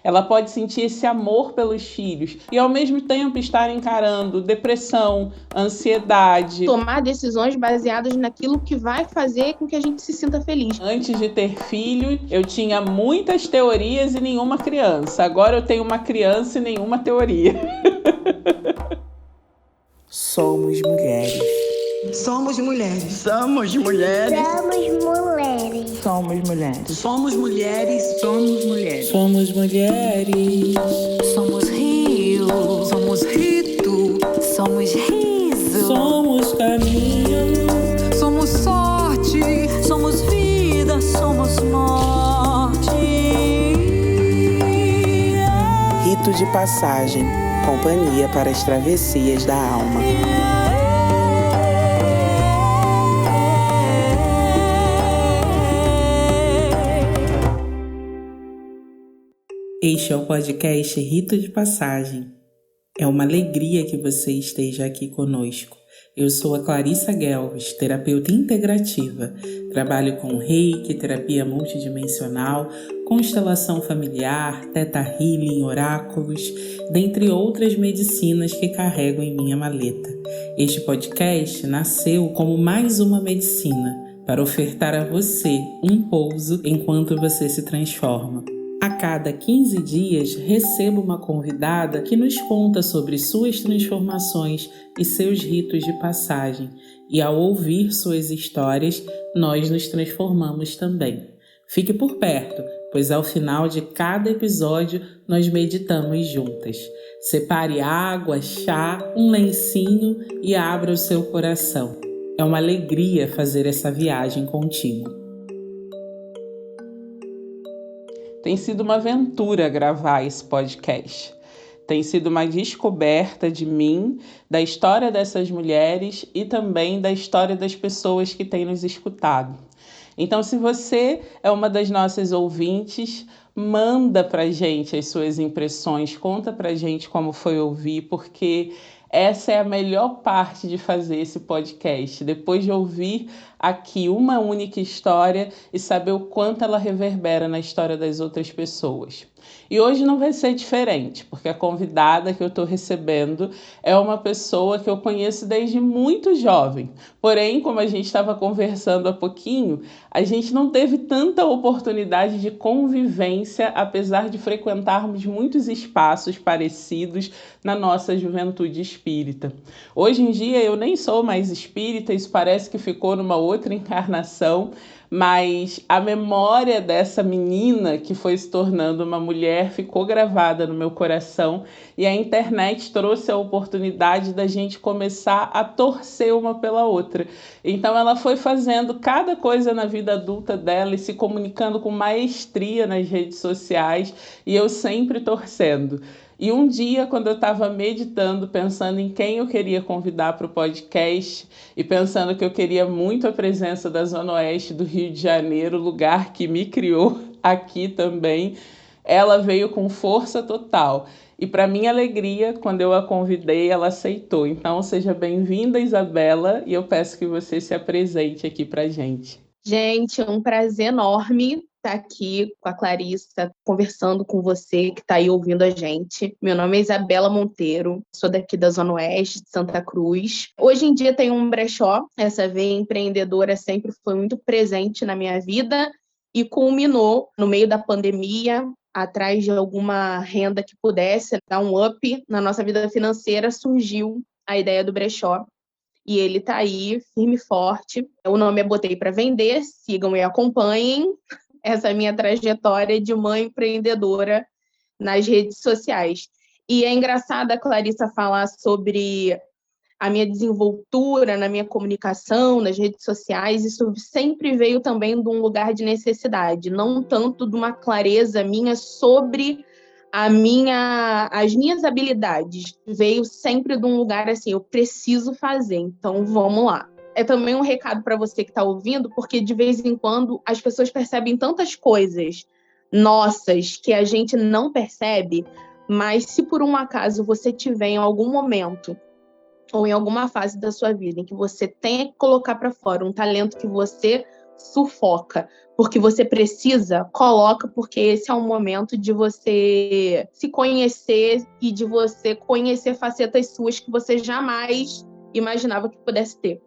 Ela pode sentir esse amor pelos filhos e, ao mesmo tempo, estar encarando depressão, ansiedade. Tomar decisões baseadas naquilo que vai fazer com que a gente se sinta feliz. Antes de ter filho, eu tinha muitas teorias e nenhuma criança. Agora eu tenho uma criança e nenhuma teoria. Somos mulheres. Somos mulheres. Somos mulheres. Somos mulheres. Somos mulheres. Somos mulheres. Somos mulheres. Somos rio. Somos rito. Somos riso. Somos caminho. Somos sorte. Somos vida. Somos morte. Rito de passagem. Companhia para as travessias da alma. Este é o podcast Rito de Passagem. É uma alegria que você esteja aqui conosco. Eu sou a Clarissa Guelves, terapeuta integrativa. Trabalho com Reiki, terapia multidimensional, constelação familiar, Theta Healing, oráculos, dentre outras medicinas que carrego em minha maleta. Este podcast nasceu como mais uma medicina para ofertar a você um pouso enquanto você se transforma. A cada 15 dias, recebo uma convidada que nos conta sobre suas transformações e seus ritos de passagem. E ao ouvir suas histórias, nós nos transformamos também. Fique por perto, pois ao final de cada episódio, nós meditamos juntas. Separe água, chá, um lencinho e abra o seu coração. É uma alegria fazer essa viagem contigo. Tem sido uma aventura gravar esse podcast. Tem sido uma descoberta de mim, da história dessas mulheres e também da história das pessoas que têm nos escutado. Então, se você é uma das nossas ouvintes, manda pra gente as suas impressões, conta pra gente como foi ouvir, porque essa é a melhor parte de fazer esse podcast, depois de ouvir aqui uma única história e saber o quanto ela reverbera na história das outras pessoas. E hoje não vai ser diferente, porque a convidada que eu estou recebendo é uma pessoa que eu conheço desde muito jovem. Porém, como a gente estava conversando há pouquinho, a gente não teve tanta oportunidade de convivência, apesar de frequentarmos muitos espaços parecidos na nossa juventude espírita. Hoje em dia eu nem sou mais espírita, isso parece que ficou numa outra encarnação, mas a memória dessa menina que foi se tornando uma mulher ficou gravada no meu coração e a internet trouxe a oportunidade da gente começar a torcer uma pela outra. Então ela foi fazendo cada coisa na vida adulta dela e se comunicando com maestria nas redes sociais e eu sempre torcendo. E um dia, quando eu estava meditando, pensando em quem eu queria convidar para o podcast e pensando que eu queria muito a presença da Zona Oeste do Rio de Janeiro, lugar que me criou aqui também, ela veio com força total. E para minha alegria, quando eu a convidei, ela aceitou. Então, seja bem-vinda, Isabela, e eu peço que você se apresente aqui para a gente. Gente, é um prazer enorme estar aqui com a Clarissa, conversando com você que está aí ouvindo a gente. Meu nome é Isabela Monteiro, sou daqui da Zona Oeste de Santa Cruz. Hoje em dia tenho um brechó, essa veia empreendedora sempre foi muito presente na minha vida e culminou no meio da pandemia, atrás de alguma renda que pudesse dar um up na nossa vida financeira, surgiu a ideia do brechó. E ele está aí, firme e forte. O nome é Botei para Vender, sigam e acompanhem essa minha trajetória de mãe empreendedora nas redes sociais. E é engraçado a Clarissa falar sobre a minha desenvoltura na minha comunicação, nas redes sociais. Isso sempre veio também de um lugar de necessidade, não tanto de uma clareza minha sobre as minhas habilidades. Veio sempre de um lugar assim, eu preciso fazer, então vamos lá. É também um recado para você que está ouvindo, porque de vez em quando as pessoas percebem tantas coisas nossas que a gente não percebe, mas se por um acaso você tiver em algum momento ou em alguma fase da sua vida em que você tenha que colocar para fora um talento que você sufoca, porque você precisa, coloca, porque esse é um momento de você se conhecer e de você conhecer facetas suas que você jamais imaginava que pudesse ter.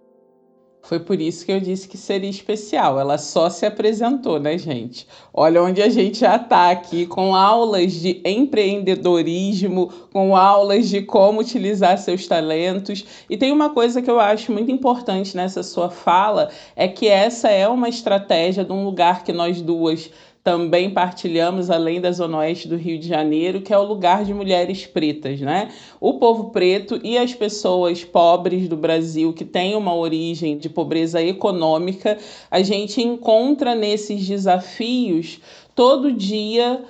Foi por isso que eu disse que seria especial. Ela só se apresentou, né, gente? Olha onde a gente já está aqui, com aulas de empreendedorismo, com aulas de como utilizar seus talentos. E tem uma coisa que eu acho muito importante nessa sua fala, é que essa é uma estratégia de um lugar que nós duas também partilhamos, além da Zona Oeste do Rio de Janeiro, que é o lugar de mulheres pretas, né? O povo preto e as pessoas pobres do Brasil, que têm uma origem de pobreza econômica, a gente encontra nesses desafios todo dia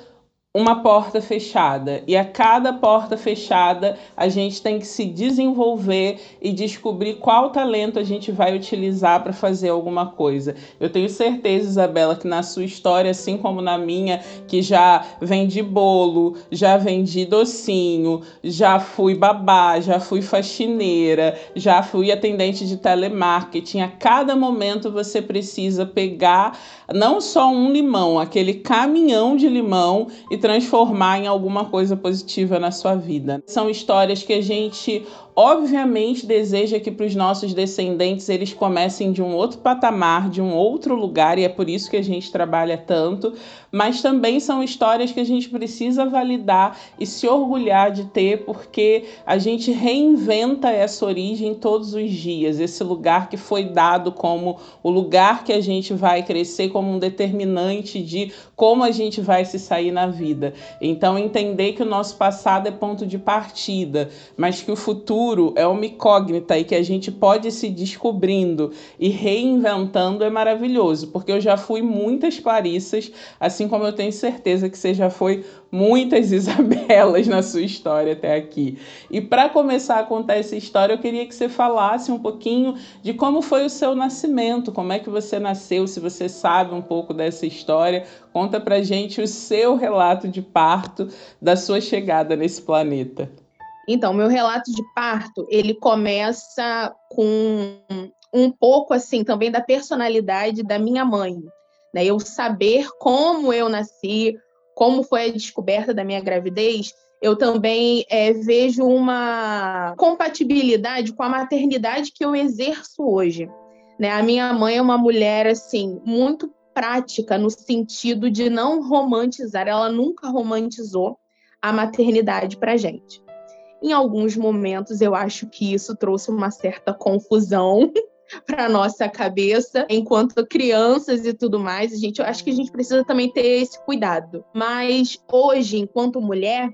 uma porta fechada, e a cada porta fechada a gente tem que se desenvolver e descobrir qual talento a gente vai utilizar para fazer alguma coisa. Eu tenho certeza, Isabela, que na sua história, assim como na minha, que já vendi bolo, já vendi docinho, já fui babá, já fui faxineira, já fui atendente de telemarketing, a cada momento você precisa pegar não só um limão, aquele caminhão de limão, e transformar em alguma coisa positiva na sua vida. São histórias que a gente obviamente deseja que para os nossos descendentes eles comecem de um outro patamar, de um outro lugar, e é por isso que a gente trabalha tanto, mas também são histórias que a gente precisa validar e se orgulhar de ter, porque a gente reinventa essa origem todos os dias, esse lugar que foi dado como o lugar que a gente vai crescer, como um determinante de como a gente vai se sair na vida. Então, entender que o nosso passado é ponto de partida, mas que o futuro é uma incógnita e que a gente pode ir se descobrindo e reinventando é maravilhoso, porque eu já fui muitas Clarissas, assim como eu tenho certeza que você já foi muitas Isabelas na sua história até aqui. E para começar a contar essa história, eu queria que você falasse um pouquinho de como foi o seu nascimento, como é que você nasceu, se você sabe um pouco dessa história. Conta pra gente o seu relato de parto, da sua chegada nesse planeta. Então, meu relato de parto, ele começa com um pouco, assim, também da personalidade da minha mãe, né? Eu saber como eu nasci, como foi a descoberta da minha gravidez, eu também vejo uma compatibilidade com a maternidade que eu exerço hoje, né? A minha mãe é uma mulher, assim, muito prática, no sentido de não romantizar, ela nunca romantizou a maternidade pra gente. Em alguns momentos, eu acho que isso trouxe uma certa confusão para a nossa cabeça, enquanto crianças e tudo mais. Eu acho que a gente precisa também ter esse cuidado. Mas hoje, enquanto mulher,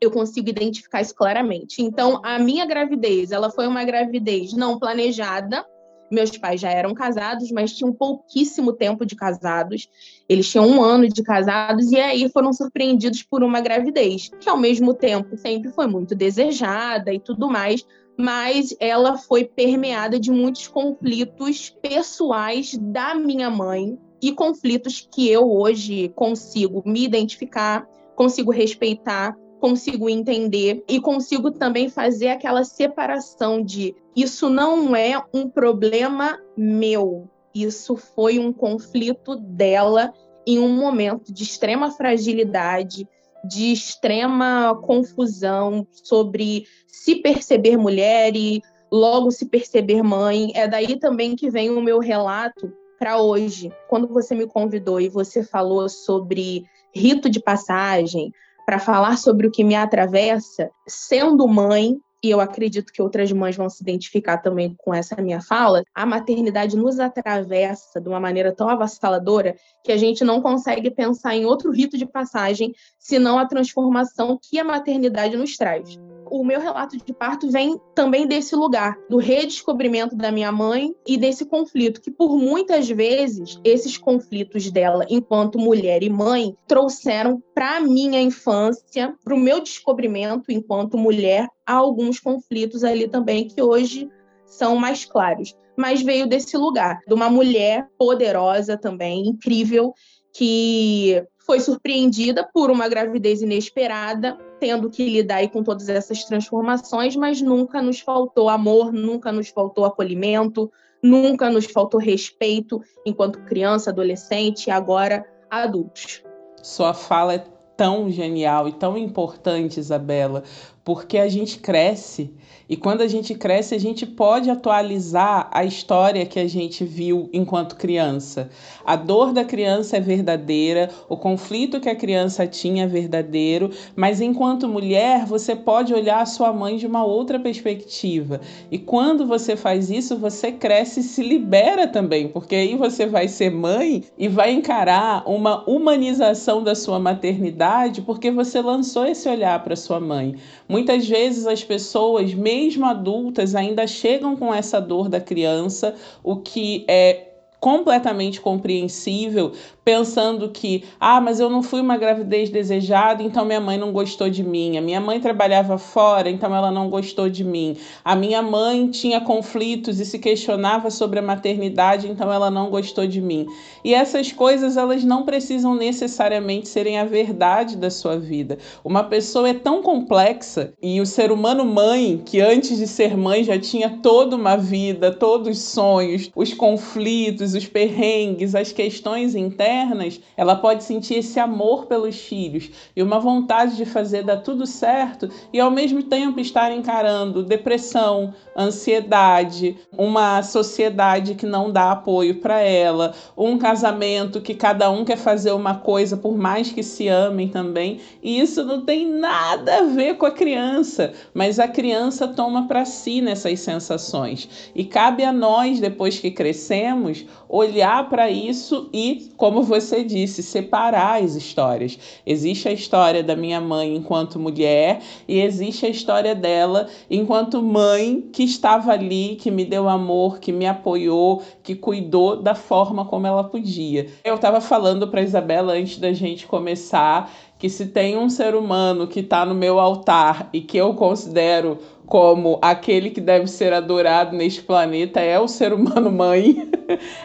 eu consigo identificar isso claramente. Então, a minha gravidez, ela foi uma gravidez não planejada. Meus pais já eram casados, mas tinham pouquíssimo tempo de casados. Eles tinham 1 ano de casados e aí foram surpreendidos por uma gravidez, que ao mesmo tempo sempre foi muito desejada e tudo mais, mas ela foi permeada de muitos conflitos pessoais da minha mãe e conflitos que eu hoje consigo me identificar, consigo respeitar, consigo entender e consigo também fazer aquela separação de isso não é um problema meu, isso foi um conflito dela em um momento de extrema fragilidade, de extrema confusão sobre se perceber mulher e logo se perceber mãe. É daí também que vem o meu relato para hoje. Quando você me convidou e você falou sobre rito de passagem, para falar sobre o que me atravessa, sendo mãe, e eu acredito que outras mães vão se identificar também com essa minha fala, a maternidade nos atravessa de uma maneira tão avassaladora que a gente não consegue pensar em outro rito de passagem senão a transformação que a maternidade nos traz. O meu relato de parto vem também desse lugar, do redescobrimento da minha mãe e desse conflito, que por muitas vezes, esses conflitos dela, enquanto mulher e mãe, trouxeram para a minha infância, para o meu descobrimento enquanto mulher, alguns conflitos ali também que hoje são mais claros. Mas veio desse lugar, de uma mulher poderosa também, incrível, que foi surpreendida por uma gravidez inesperada, tendo que lidar aí com todas essas transformações, mas nunca nos faltou amor, nunca nos faltou acolhimento, nunca nos faltou respeito enquanto criança, adolescente e agora adultos. Sua fala é tão genial e tão importante, Isabela, porque a gente cresce. E quando a gente cresce, a gente pode atualizar a história que a gente viu enquanto criança. A dor da criança é verdadeira, o conflito que a criança tinha é verdadeiro, mas enquanto mulher, você pode olhar a sua mãe de uma outra perspectiva. E quando você faz isso, você cresce e se libera também, porque aí você vai ser mãe e vai encarar uma humanização da sua maternidade, porque você lançou esse olhar para sua mãe. Muitas vezes as pessoas, mesmo adultas, ainda chegam com essa dor da criança, o que é completamente compreensível, pensando que, mas eu não fui uma gravidez desejada, então minha mãe não gostou de mim. A minha mãe trabalhava fora, então ela não gostou de mim. A minha mãe tinha conflitos e se questionava sobre a maternidade, então ela não gostou de mim. E essas coisas, elas não precisam necessariamente serem a verdade da sua vida. Uma pessoa é tão complexa, e o ser humano mãe, que antes de ser mãe já tinha toda uma vida, todos os sonhos, os conflitos, os perrengues, as questões internas, ela pode sentir esse amor pelos filhos e uma vontade de fazer dar tudo certo e ao mesmo tempo estar encarando depressão, ansiedade, uma sociedade que não dá apoio para ela, um casamento que cada um quer fazer uma coisa por mais que se amem também, e isso não tem nada a ver com a criança, mas a criança toma para si nessas sensações e cabe a nós, depois que crescemos, olhar para isso e, como você disse, separar as histórias. Existe a história da minha mãe enquanto mulher e existe a história dela enquanto mãe que estava ali, que me deu amor, que me apoiou, que cuidou da forma como ela podia. Eu estava falando para Isabela antes da gente começar que se tem um ser humano que está no meu altar e que eu considero como aquele que deve ser adorado neste planeta, é o ser humano mãe,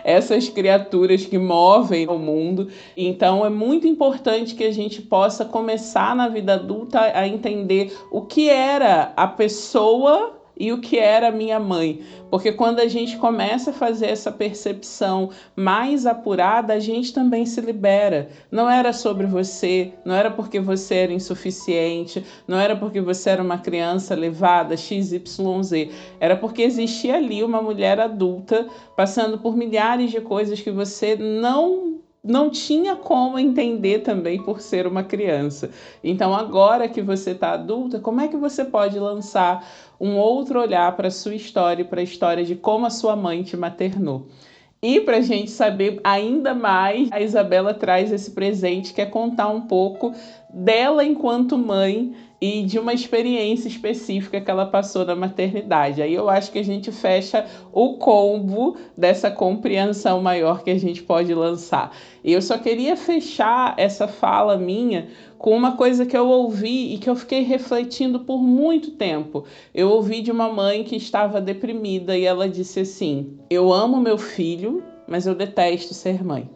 essas criaturas que movem o mundo. Então é muito importante que a gente possa começar na vida adulta a entender o que era a pessoa e o que era minha mãe, porque quando a gente começa a fazer essa percepção mais apurada, a gente também se libera. Não era sobre você, não era porque você era insuficiente, não era porque você era uma criança levada XYZ, era porque existia ali uma mulher adulta passando por milhares de coisas que você não tinha como entender também por ser uma criança. Então, agora que você está adulta, como é que você pode lançar um outro olhar para a sua história e para a história de como a sua mãe te maternou? E para a gente saber ainda mais, a Isabela traz esse presente que é contar um pouco dela enquanto mãe e de uma experiência específica que ela passou na maternidade. Aí eu acho que a gente fecha o combo dessa compreensão maior que a gente pode lançar. E eu só queria fechar essa fala minha com uma coisa que eu ouvi e que eu fiquei refletindo por muito tempo. Eu ouvi de uma mãe que estava deprimida e ela disse assim: eu amo meu filho, mas eu detesto ser mãe.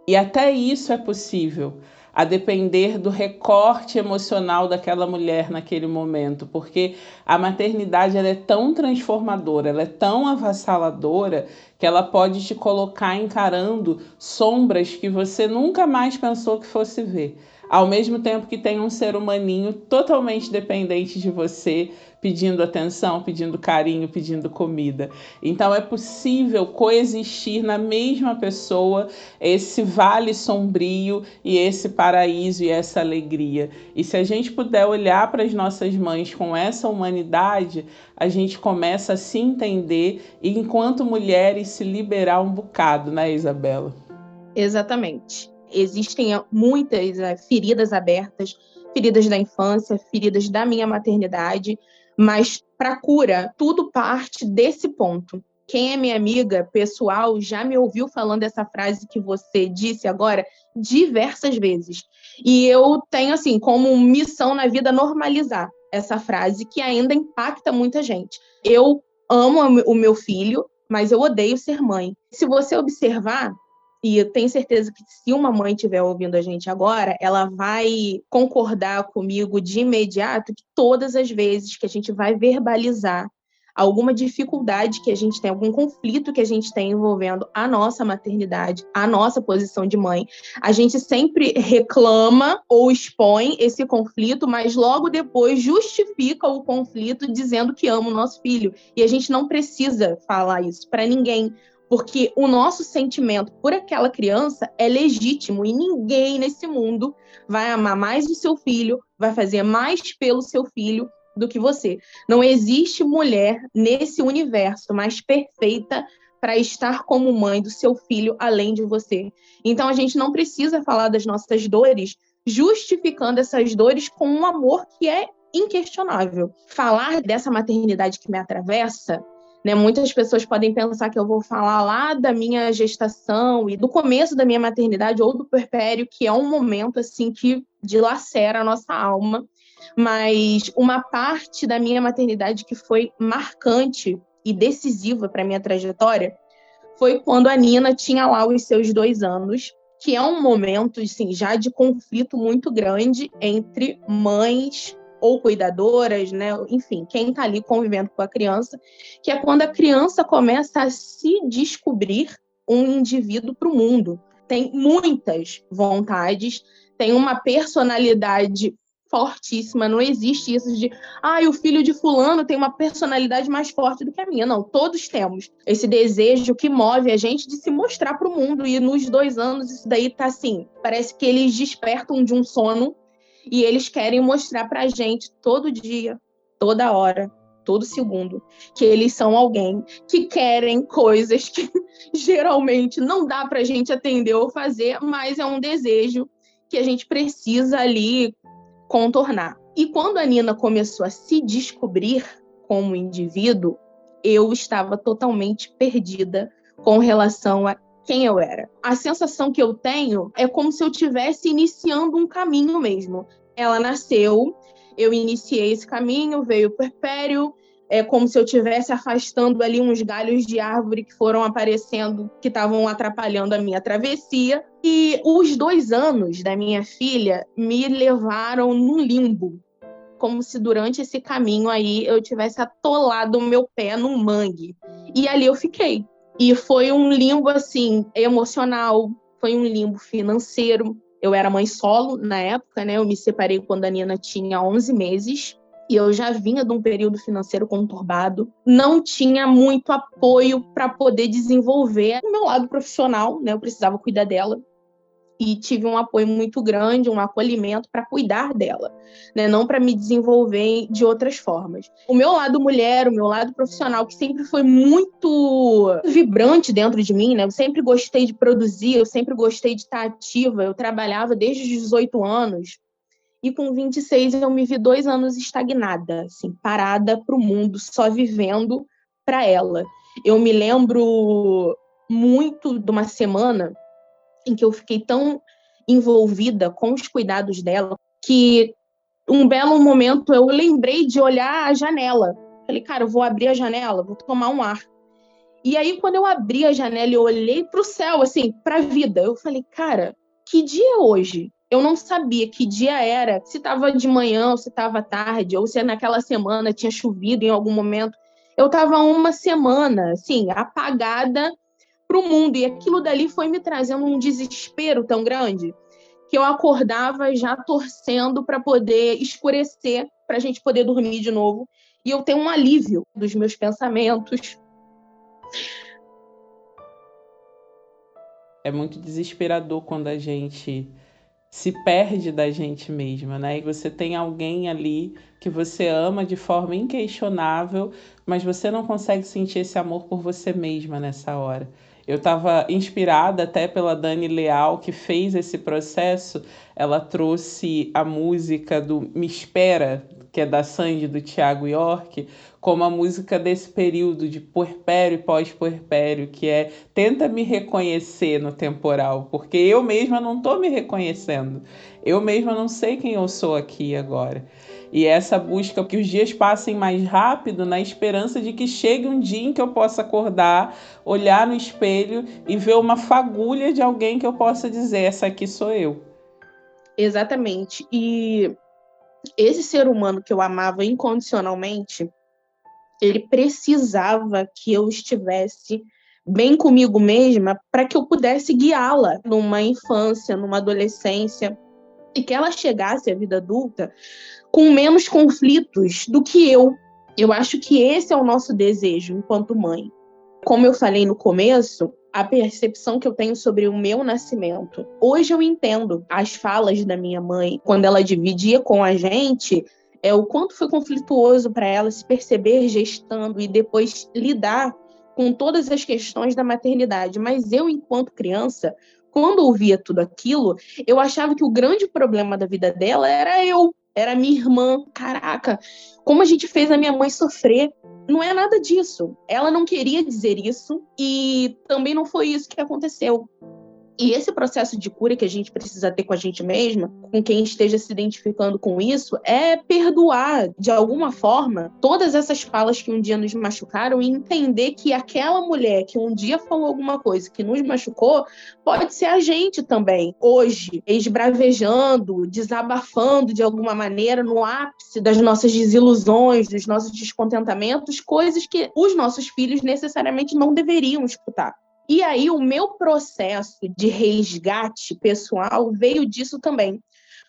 E até isso é possível, a depender do recorte emocional daquela mulher naquele momento, porque a maternidade ela é tão transformadora, ela é tão avassaladora, que ela pode te colocar encarando sombras que você nunca mais pensou que fosse ver. Ao mesmo tempo que tem um ser humaninho totalmente dependente de você, pedindo atenção, pedindo carinho, pedindo comida. Então é possível coexistir na mesma pessoa esse vale sombrio e esse paraíso e essa alegria. E se a gente puder olhar para as nossas mães com essa humanidade, a gente começa a se entender e, enquanto mulheres, se liberar um bocado, né, Isabela? Exatamente. Existem muitas feridas abertas, feridas da infância, feridas da minha maternidade, mas para cura, tudo parte desse ponto. Quem é minha amiga pessoal já me ouviu falando essa frase que você disse agora diversas vezes. E eu tenho, assim, como missão na vida normalizar essa frase que ainda impacta muita gente. Eu amo o meu filho, mas eu odeio ser mãe. Se você observar, e eu tenho certeza que se uma mãe estiver ouvindo a gente agora, ela vai concordar comigo de imediato que todas as vezes que a gente vai verbalizar alguma dificuldade que a gente tem, algum conflito que a gente tem envolvendo a nossa maternidade, a nossa posição de mãe, a gente sempre reclama ou expõe esse conflito, mas logo depois justifica o conflito dizendo que ama o nosso filho. E a gente não precisa falar isso para ninguém, porque o nosso sentimento por aquela criança é legítimo e ninguém nesse mundo vai amar mais o seu filho, vai fazer mais pelo seu filho do que você. Não existe mulher nesse universo mais perfeita para estar como mãe do seu filho além de você. Então a gente não precisa falar das nossas dores justificando essas dores com um amor que é inquestionável. Falar dessa maternidade que me atravessa, né, muitas pessoas podem pensar que eu vou falar lá da minha gestação e do começo da minha maternidade ou do puerpério, que é um momento assim que dilacera a nossa alma. Mas uma parte da minha maternidade que foi marcante e decisiva para a minha trajetória foi quando a Nina tinha lá os seus 2 anos, que é um momento assim, já de conflito muito grande entre mães ou cuidadoras, né? Enfim, quem está ali convivendo com a criança, que é quando a criança começa a se descobrir um indivíduo para o mundo. Tem muitas vontades, tem uma personalidade fortíssima, não existe isso de o filho de fulano tem uma personalidade mais forte do que a minha. Não, todos temos esse desejo que move a gente de se mostrar para o mundo, e nos 2 anos isso daí tá assim, parece que eles despertam de um sono e eles querem mostrar pra gente todo dia, toda hora, todo segundo, que eles são alguém, que querem coisas que geralmente não dá pra gente atender ou fazer, mas é um desejo que a gente precisa ali contornar. E quando a Nina começou a se descobrir como indivíduo, eu estava totalmente perdida com relação a quem eu era. A sensação que eu tenho é como se eu estivesse iniciando um caminho mesmo. Ela nasceu, eu iniciei esse caminho, veio o puerpério, é como se eu estivesse afastando ali uns galhos de árvore que foram aparecendo, que estavam atrapalhando a minha travessia. E os 2 anos da minha filha me levaram num limbo, como se durante esse caminho aí eu tivesse atolado o meu pé num mangue. E ali eu fiquei. E foi um limbo, assim, emocional, foi um limbo financeiro. Eu era mãe solo na época, né? Eu me separei quando a Nina tinha 11 meses. E eu já vinha de um período financeiro conturbado, não tinha muito apoio para poder desenvolver o meu lado profissional, né? Eu precisava cuidar dela. E tive um apoio muito grande, um acolhimento para cuidar dela, né? Não para me desenvolver de outras formas. O meu lado mulher, o meu lado profissional, que sempre foi muito vibrante dentro de mim, né? Eu sempre gostei de produzir, eu sempre gostei de estar ativa, eu trabalhava desde os 18 anos. E com 26 eu me vi 2 anos estagnada, assim, parada para o mundo, só vivendo para ela. Eu me lembro muito de uma semana em que eu fiquei tão envolvida com os cuidados dela que um belo momento eu lembrei de olhar a janela. Falei, cara, eu vou abrir a janela, vou tomar um ar. E aí, quando eu abri a janela e eu olhei para o céu, assim, para a vida, eu falei, cara, que dia é hoje? Eu não sabia que dia era, se estava de manhã ou se estava tarde, ou se naquela semana tinha chovido em algum momento. Eu estava uma semana, assim, apagada para o mundo. E aquilo dali foi me trazendo um desespero tão grande que eu acordava já torcendo para poder escurecer, para a gente poder dormir de novo. E eu tenho um alívio dos meus pensamentos. É muito desesperador quando a gente se perde da gente mesma, né? E você tem alguém ali que você ama de forma inquestionável, mas você não consegue sentir esse amor por você mesma nessa hora. Eu estava inspirada até pela Dani Leal, que fez esse processo. Ela trouxe a música do Me Espera, que é da Sandy, do Thiago York, como a música desse período de puerpério e pós-puerpério, que é tenta me reconhecer no temporal, porque eu mesma não estou me reconhecendo. Eu mesma não sei quem eu sou aqui agora. E essa busca que os dias passem mais rápido na esperança de que chegue um dia em que eu possa acordar, olhar no espelho e ver uma fagulha de alguém que eu possa dizer, essa aqui sou eu. Exatamente. E esse ser humano que eu amava incondicionalmente, Ele precisava que eu estivesse bem comigo mesma para que eu pudesse guiá-la numa infância, numa adolescência, e que ela chegasse à vida adulta com menos conflitos do que eu. Eu acho que esse é o nosso desejo enquanto mãe. Como eu falei no começo, a percepção que eu tenho sobre o meu nascimento. Hoje eu entendo as falas da minha mãe, quando ela dividia com a gente, o quanto foi conflituoso para ela se perceber gestando e depois lidar com todas as questões da maternidade. Mas eu, enquanto criança, quando ouvia tudo aquilo, eu achava que o grande problema da vida dela era eu, era minha irmã. Caraca, como a gente fez a minha mãe sofrer. Não é nada disso. Ela não queria dizer isso e também não foi isso que aconteceu. E esse processo de cura que a gente precisa ter com a gente mesma, com quem esteja se identificando com isso, é perdoar, de alguma forma, todas essas falas que um dia nos machucaram e entender que aquela mulher que um dia falou alguma coisa que nos machucou, pode ser a gente também, hoje, esbravejando, desabafando de alguma maneira no ápice das nossas desilusões, dos nossos descontentamentos, coisas que os nossos filhos necessariamente não deveriam escutar. E aí o meu processo de resgate pessoal veio disso também.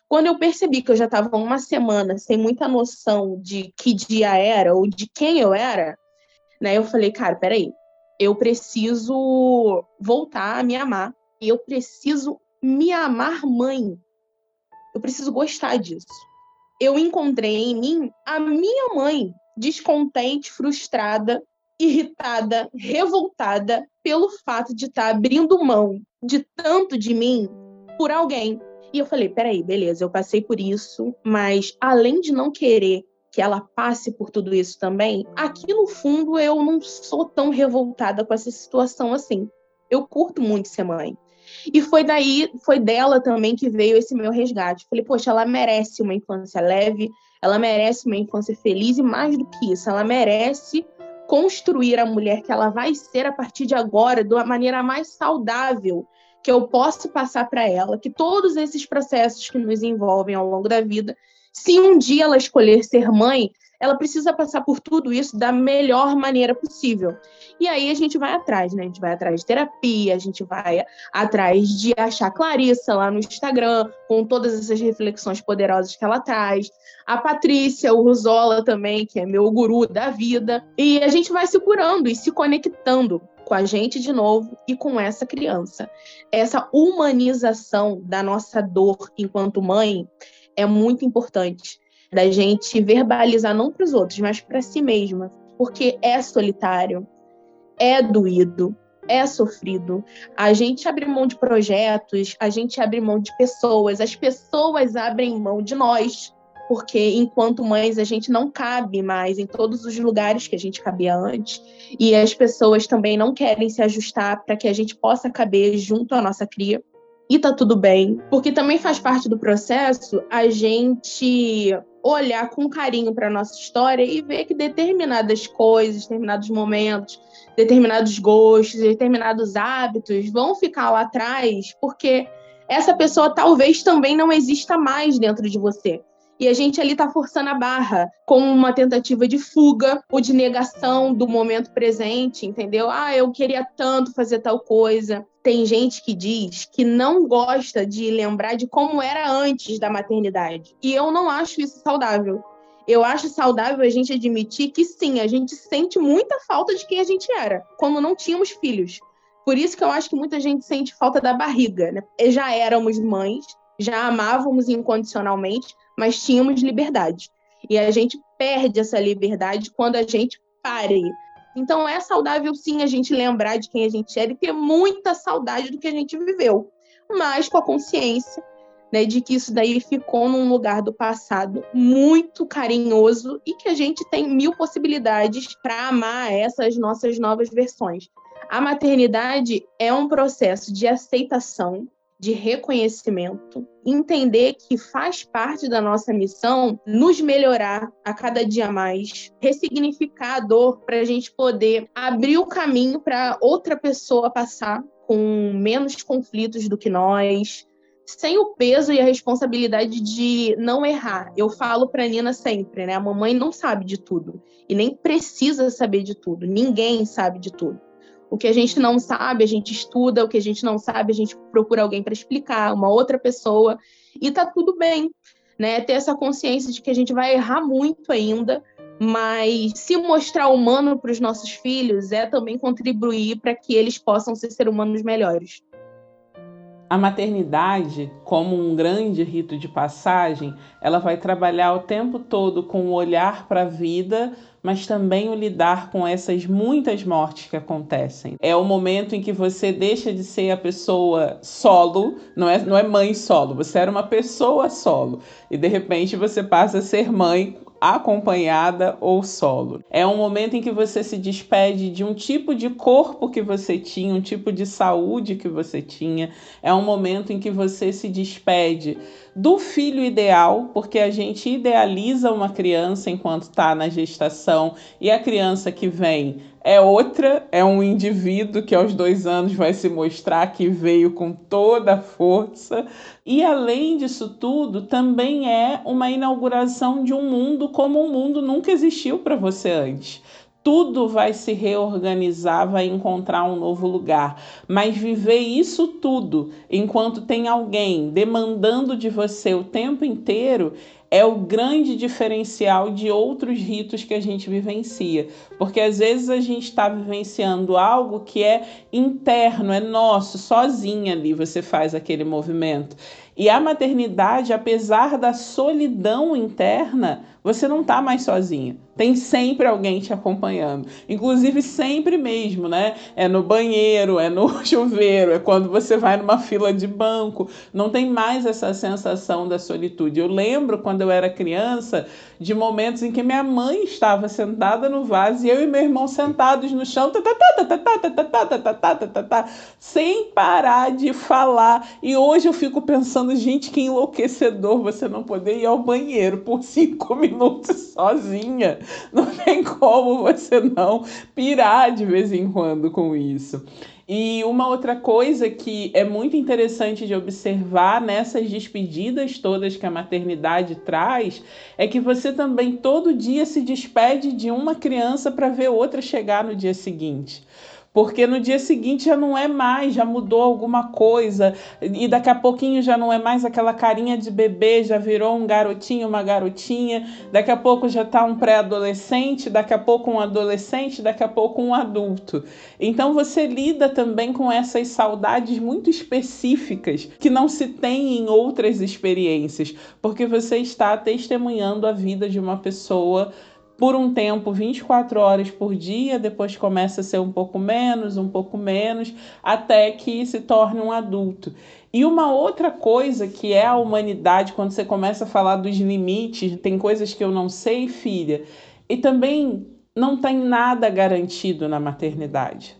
Quando eu percebi que eu já estava uma semana sem muita noção de que dia era ou de quem eu era, né, eu falei, cara, peraí, eu preciso voltar a me amar. E eu preciso me amar mãe. Eu preciso gostar disso. Eu encontrei em mim a minha mãe, descontente, frustrada, irritada, revoltada pelo fato de estar abrindo mão de tanto de mim por alguém. E eu falei, peraí, beleza, eu passei por isso, mas além de não querer que ela passe por tudo isso também, aqui no fundo eu não sou tão revoltada com essa situação assim. Eu curto muito ser mãe. E foi dela também que veio esse meu resgate. Falei, poxa, ela merece uma infância leve, ela merece uma infância feliz e mais do que isso, ela merece construir a mulher que ela vai ser a partir de agora, de uma maneira mais saudável, que eu posso passar para ela, que todos esses processos que nos envolvem ao longo da vida, se um dia ela escolher ser mãe, ela precisa passar por tudo isso da melhor maneira possível. E aí a gente vai atrás, né? A gente vai atrás de terapia, a gente vai atrás de achar Clarissa lá no Instagram, com todas essas reflexões poderosas que ela traz. A Patrícia, o Ruzola também, que é meu guru da vida. E a gente vai se curando e se conectando com a gente de novo e com essa criança. Essa humanização da nossa dor enquanto mãe é muito importante. Da gente verbalizar não para os outros, mas para si mesma. Porque é solitário, é doído, é sofrido. A gente abre mão de projetos, a gente abre mão de pessoas, as pessoas abrem mão de nós, porque enquanto mães a gente não cabe mais em todos os lugares que a gente cabia antes, e as pessoas também não querem se ajustar para que a gente possa caber junto à nossa cria. E tá tudo bem, porque também faz parte do processo a gente olhar com carinho para a nossa história e ver que determinadas coisas, determinados momentos, determinados gostos, determinados hábitos vão ficar lá atrás, porque essa pessoa talvez também não exista mais dentro de você. E a gente ali está forçando a barra com uma tentativa de fuga ou de negação do momento presente, entendeu? Ah, eu queria tanto fazer tal coisa. Tem gente que diz que não gosta de lembrar de como era antes da maternidade. E eu não acho isso saudável. Eu acho saudável a gente admitir que sim, a gente sente muita falta de quem a gente era, quando não tínhamos filhos. Por isso que eu acho que muita gente sente falta da barriga, né? Já éramos mães, já amávamos incondicionalmente, mas tínhamos liberdade. E a gente perde essa liberdade quando a gente pare. Então é saudável sim a gente lembrar de quem a gente era e ter muita saudade do que a gente viveu, mas com a consciência, né, de que isso daí ficou num lugar do passado muito carinhoso e que a gente tem 1000 possibilidades para amar essas nossas novas versões. A maternidade é um processo de aceitação, de reconhecimento, entender que faz parte da nossa missão nos melhorar a cada dia mais, ressignificar a dor para a gente poder abrir o caminho para outra pessoa passar com menos conflitos do que nós, sem o peso e a responsabilidade de não errar. Eu falo para Nina sempre, né? A mamãe não sabe de tudo e nem precisa saber de tudo. Ninguém sabe de tudo. O que a gente não sabe, a gente estuda. O que a gente não sabe, a gente procura alguém para explicar, uma outra pessoa. E tá tudo bem, né? Ter essa consciência de que a gente vai errar muito ainda, mas se mostrar humano para os nossos filhos é também contribuir para que eles possam ser humanos melhores. A maternidade, como um grande rito de passagem, ela vai trabalhar o tempo todo com o olhar para a vida, mas também o lidar com essas muitas mortes que acontecem. É o momento em que você deixa de ser a pessoa solo, não é mãe solo, você era uma pessoa solo, e de repente você passa a ser mãe acompanhada ou solo. É um momento em que você se despede de um tipo de corpo que você tinha, um tipo de saúde que você tinha. É um momento em que você se despede do filho ideal, porque a gente idealiza uma criança enquanto está na gestação e a criança que vem é outra, é um indivíduo que aos 2 anos vai se mostrar que veio com toda a força. E além disso tudo, também é uma inauguração de um mundo como um mundo nunca existiu para você antes. Tudo vai se reorganizar, vai encontrar um novo lugar. Mas viver isso tudo enquanto tem alguém demandando de você o tempo inteiro é o grande diferencial de outros ritos que a gente vivencia. Porque às vezes a gente está vivenciando algo que é interno, é nosso, sozinha ali você faz aquele movimento. E a maternidade, apesar da solidão interna, você não está mais sozinha. Tem sempre alguém te acompanhando. Inclusive sempre mesmo, né? É no banheiro, é no chuveiro, é quando você vai numa fila de banco. Não tem mais essa sensação da solitude. Eu lembro quando eu era criança de momentos em que minha mãe estava sentada no vaso e eu e meu irmão sentados no chão, sem parar de falar. E hoje eu fico pensando, gente, que enlouquecedor você não poder ir ao banheiro por 5 minutos sozinha. Não tem como você não pirar de vez em quando com isso. E uma outra coisa que é muito interessante de observar nessas despedidas todas que a maternidade traz é que você também todo dia se despede de uma criança para ver outra chegar no dia seguinte. Porque no dia seguinte já não é mais, já mudou alguma coisa, e daqui a pouquinho já não é mais aquela carinha de bebê, já virou um garotinho, uma garotinha, daqui a pouco já está um pré-adolescente, daqui a pouco um adolescente, daqui a pouco um adulto. Então você lida também com essas saudades muito específicas que não se tem em outras experiências, porque você está testemunhando a vida de uma pessoa por um tempo, 24 horas por dia, depois começa a ser um pouco menos, até que se torne um adulto. E uma outra coisa que é a humanidade, quando você começa a falar dos limites, tem coisas que eu não sei, filha, e também não tem nada garantido na maternidade.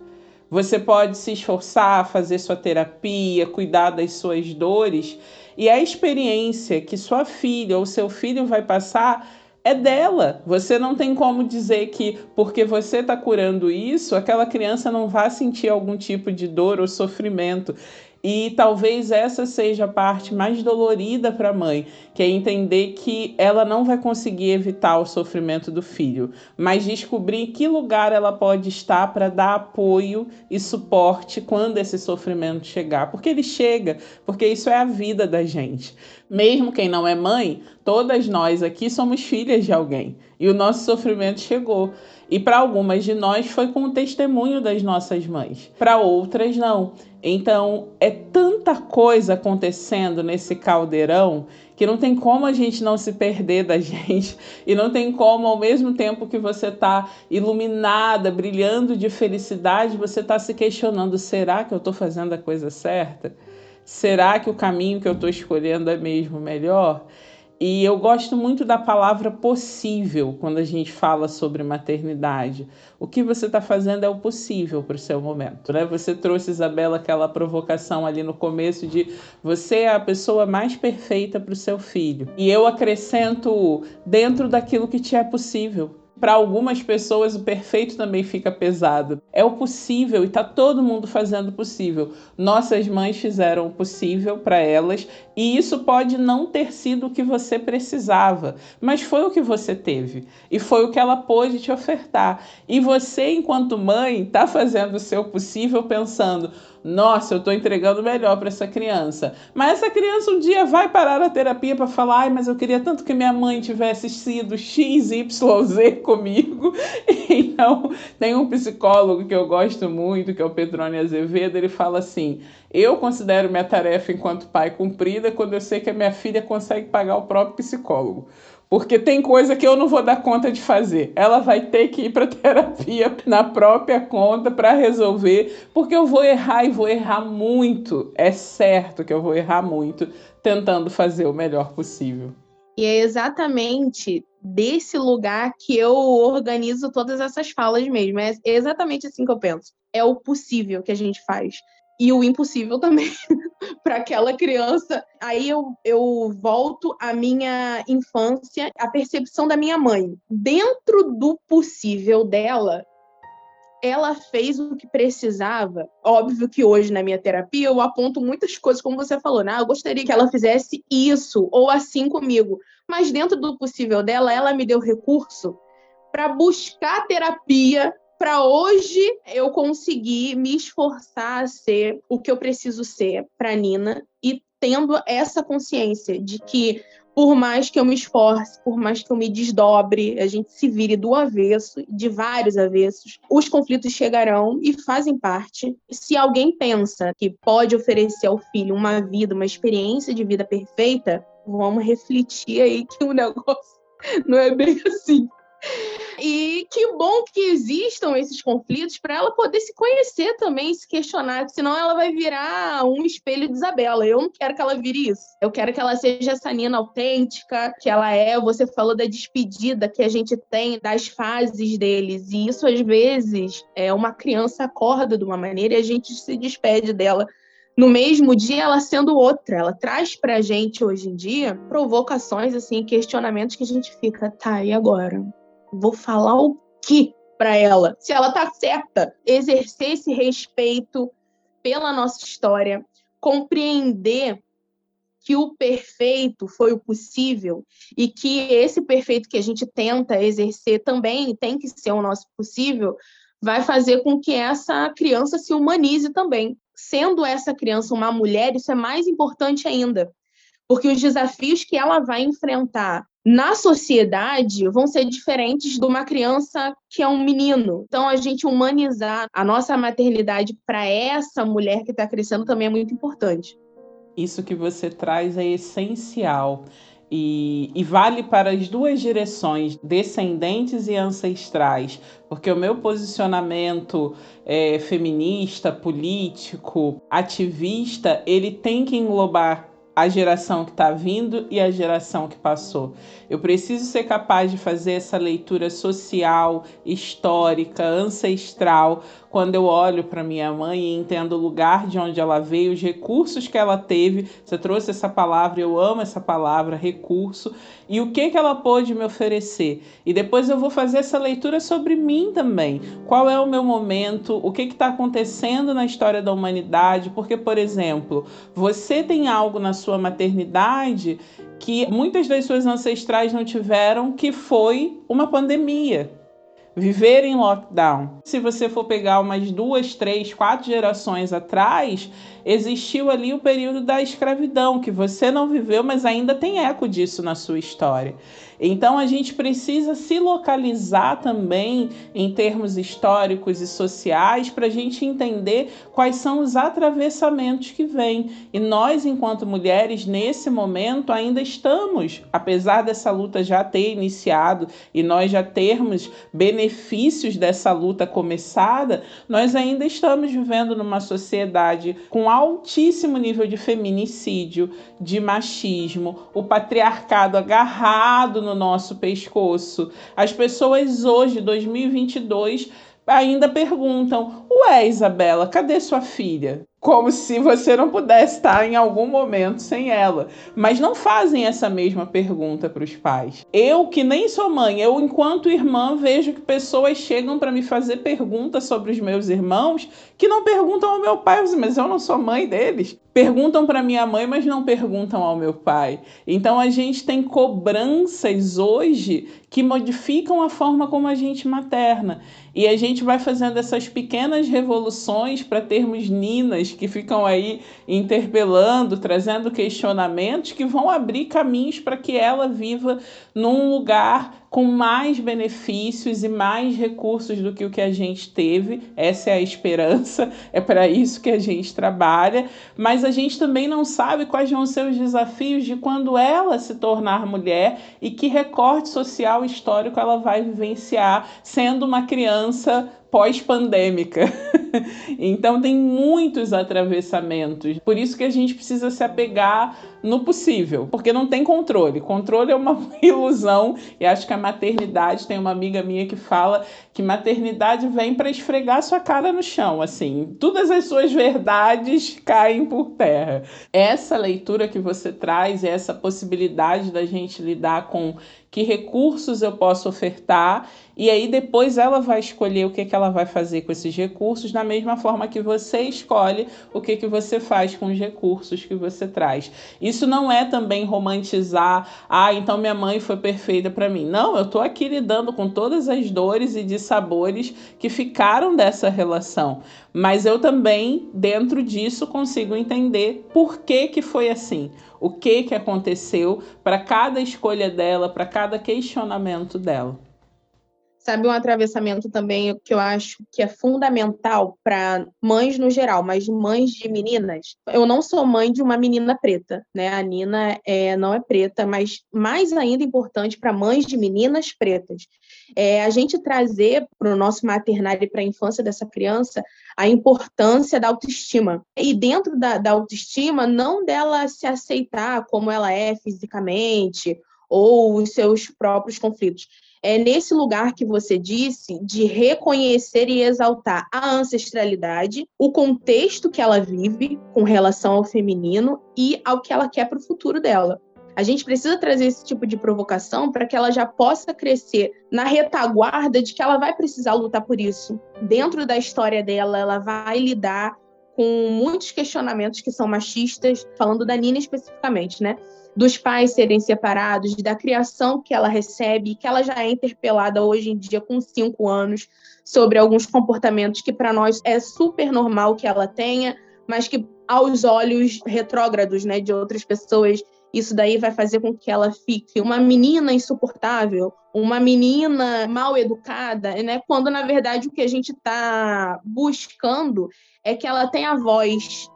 Você pode se esforçar, fazer sua terapia, cuidar das suas dores, e a experiência que sua filha ou seu filho vai passar é dela. Você não tem como dizer que porque você está curando isso, aquela criança não vai sentir algum tipo de dor ou sofrimento. E talvez essa seja a parte mais dolorida para a mãe, que é entender que ela não vai conseguir evitar o sofrimento do filho, mas descobrir em que lugar ela pode estar para dar apoio e suporte quando esse sofrimento chegar. Porque ele chega, porque isso é a vida da gente. Mesmo quem não é mãe, todas nós aqui somos filhas de alguém. E o nosso sofrimento chegou. E para algumas de nós foi com o testemunho das nossas mães. Para outras, não. Então, é tanta coisa acontecendo nesse caldeirão que não tem como a gente não se perder da gente. E não tem como, ao mesmo tempo que você está iluminada, brilhando de felicidade, você está se questionando, será que eu estou fazendo a coisa certa? Será que o caminho que eu estou escolhendo é mesmo melhor? E eu gosto muito da palavra possível quando a gente fala sobre maternidade. O que você está fazendo é o possível para o seu momento, né? Você trouxe, Isabela, aquela provocação ali no começo de você é a pessoa mais perfeita para o seu filho. E eu acrescento dentro daquilo que te é possível. Para algumas pessoas o perfeito também fica pesado. É o possível e está todo mundo fazendo o possível. Nossas mães fizeram o possível para elas e isso pode não ter sido o que você precisava, mas foi o que você teve e foi o que ela pôde te ofertar. E você, enquanto mãe, está fazendo o seu possível pensando: nossa, eu estou entregando o melhor para essa criança. Mas essa criança um dia vai parar na terapia para falar: ai, mas eu queria tanto que minha mãe tivesse sido XYZ comigo. Então, tem um psicólogo que eu gosto muito, que é o Petrônio Azevedo, ele fala assim: eu considero minha tarefa enquanto pai cumprida quando eu sei que a minha filha consegue pagar o próprio psicólogo. Porque tem coisa que eu não vou dar conta de fazer. Ela vai ter que ir para terapia na própria conta para resolver, porque eu vou errar e vou errar muito. É certo que eu vou errar muito tentando fazer o melhor possível. E é exatamente desse lugar que eu organizo todas essas falas mesmo. É exatamente assim que eu penso. É o possível que a gente faz. E o impossível também para aquela criança. Aí eu volto à minha infância, a percepção da minha mãe. Dentro do possível dela, ela fez o que precisava. Óbvio que hoje, na minha terapia, eu aponto muitas coisas, como você falou, né? Eu gostaria que ela fizesse isso, ou assim comigo. Mas dentro do possível dela, ela me deu recurso para buscar terapia, para hoje eu conseguir me esforçar a ser o que eu preciso ser para a Nina, e tendo essa consciência de que, por mais que eu me esforce, por mais que eu me desdobre, a gente se vire do avesso, de vários avessos, os conflitos chegarão e fazem parte. Se alguém pensa que pode oferecer ao filho uma vida, uma experiência de vida perfeita, vamos refletir aí que o negócio não é bem assim. E que bom que existam esses conflitos para ela poder se conhecer também, se questionar, senão ela vai virar um espelho de Isabela. Eu não quero que ela vire isso. Eu quero que ela seja essa Nina autêntica que ela é. Você falou da despedida que a gente tem das fases deles, e isso às vezes uma criança acorda de uma maneira e a gente se despede dela no mesmo dia, ela sendo outra. Ela traz pra gente hoje em dia provocações, assim, questionamentos que a gente fica: tá, e agora? Vou falar o quê para ela? Se ela tá certa, exercer esse respeito pela nossa história, compreender que o perfeito foi o possível e que esse perfeito que a gente tenta exercer também tem que ser o nosso possível, vai fazer com que essa criança se humanize também. Sendo essa criança uma mulher, isso é mais importante ainda, porque os desafios que ela vai enfrentar na sociedade vão ser diferentes de uma criança que é um menino. Então, a gente humanizar a nossa maternidade para essa mulher que está crescendo também é muito importante. Isso que você traz é essencial e vale para as duas direções, descendentes e ancestrais, porque o meu posicionamento feminista, político, ativista, ele tem que englobar a geração que está vindo e a geração que passou. Eu preciso ser capaz de fazer essa leitura social, histórica, ancestral, quando eu olho para minha mãe e entendo o lugar de onde ela veio, os recursos que ela teve. Você trouxe essa palavra, eu amo essa palavra, recurso, e o que ela pôde me oferecer. E depois eu vou fazer essa leitura sobre mim também. Qual é o meu momento, o que está acontecendo na história da humanidade, porque, por exemplo, você tem algo na sua maternidade que muitas das suas ancestrais não tiveram, que foi uma pandemia. Viver em lockdown. Se você for pegar umas 2, 3, 4 gerações atrás, existiu ali o período da escravidão, que você não viveu, mas ainda tem eco disso na sua história. Então a gente precisa se localizar também em termos históricos e sociais para a gente entender quais são os atravessamentos que vêm. E nós, enquanto mulheres, nesse momento ainda estamos, apesar dessa luta já ter iniciado e nós já termos benefícios dessa luta começada, nós ainda estamos vivendo numa sociedade com altíssimo nível de feminicídio, de machismo, o patriarcado agarrado no nosso pescoço. As pessoas hoje, 2022, ainda perguntam: ué, Isabela, cadê sua filha? como se você não pudesse estar em algum momento sem ela. Mas não fazem essa mesma pergunta para os pais. Eu, que nem sou mãe, eu, enquanto irmã, vejo que pessoas chegam para me fazer perguntas sobre os meus irmãos que não perguntam ao meu pai, mas eu não sou mãe deles. Perguntam para minha mãe, mas não perguntam ao meu pai. Então a gente tem cobranças hoje que modificam a forma como a gente materna. E a gente vai fazendo essas pequenas revoluções para termos ninas que ficam aí interpelando, trazendo questionamentos que vão abrir caminhos para que ela viva num lugar com mais benefícios e mais recursos do que o que a gente teve. Essa é a esperança, é para isso que a gente trabalha, mas a gente também não sabe quais vão ser os desafios de quando ela se tornar mulher e que recorte social e histórico ela vai vivenciar sendo uma criança pós-pandêmica. Então tem muitos atravessamentos. Por isso que a gente precisa se apegar no possível, porque não tem controle. Controle é uma ilusão e acho que a maternidade, tem uma amiga minha que fala que maternidade vem para esfregar sua cara no chão, assim. Todas as suas verdades caem por terra. Essa leitura que você traz, essa possibilidade da gente lidar com que recursos eu posso ofertar, e aí depois ela vai escolher o que ela vai fazer com esses recursos, da mesma forma que você escolhe o que você faz com os recursos que você traz. Isso não é também romantizar, então minha mãe foi perfeita para mim. Não, eu estou aqui lidando com todas as dores e dissabores que ficaram dessa relação, mas eu também, dentro disso, consigo entender por que foi assim. O que aconteceu para cada escolha dela, para cada questionamento dela. Sabe um atravessamento também que eu acho que é fundamental para mães no geral, mas mães de meninas? Eu não sou mãe de uma menina preta, né? A Nina não é preta, mas mais ainda importante para mães de meninas pretas. A gente trazer para o nosso maternário e para a infância dessa criança a importância da autoestima. E dentro da autoestima, não dela se aceitar como ela é fisicamente ou os seus próprios conflitos. É nesse lugar que você disse de reconhecer e exaltar a ancestralidade, o contexto que ela vive com relação ao feminino e ao que ela quer para o futuro dela. A gente precisa trazer esse tipo de provocação para que ela já possa crescer na retaguarda de que ela vai precisar lutar por isso. Dentro da história dela, ela vai lidar com muitos questionamentos que são machistas, falando da Nina especificamente, né? Dos pais serem separados, da criação que ela recebe, que ela já é interpelada hoje em dia com 5 anos sobre alguns comportamentos que para nós é super normal que ela tenha, mas que aos olhos retrógrados, né, de outras pessoas, isso daí vai fazer com que ela fique uma menina insuportável, uma menina mal educada, né? Quando na verdade o que a gente está buscando é que ela tenha voz,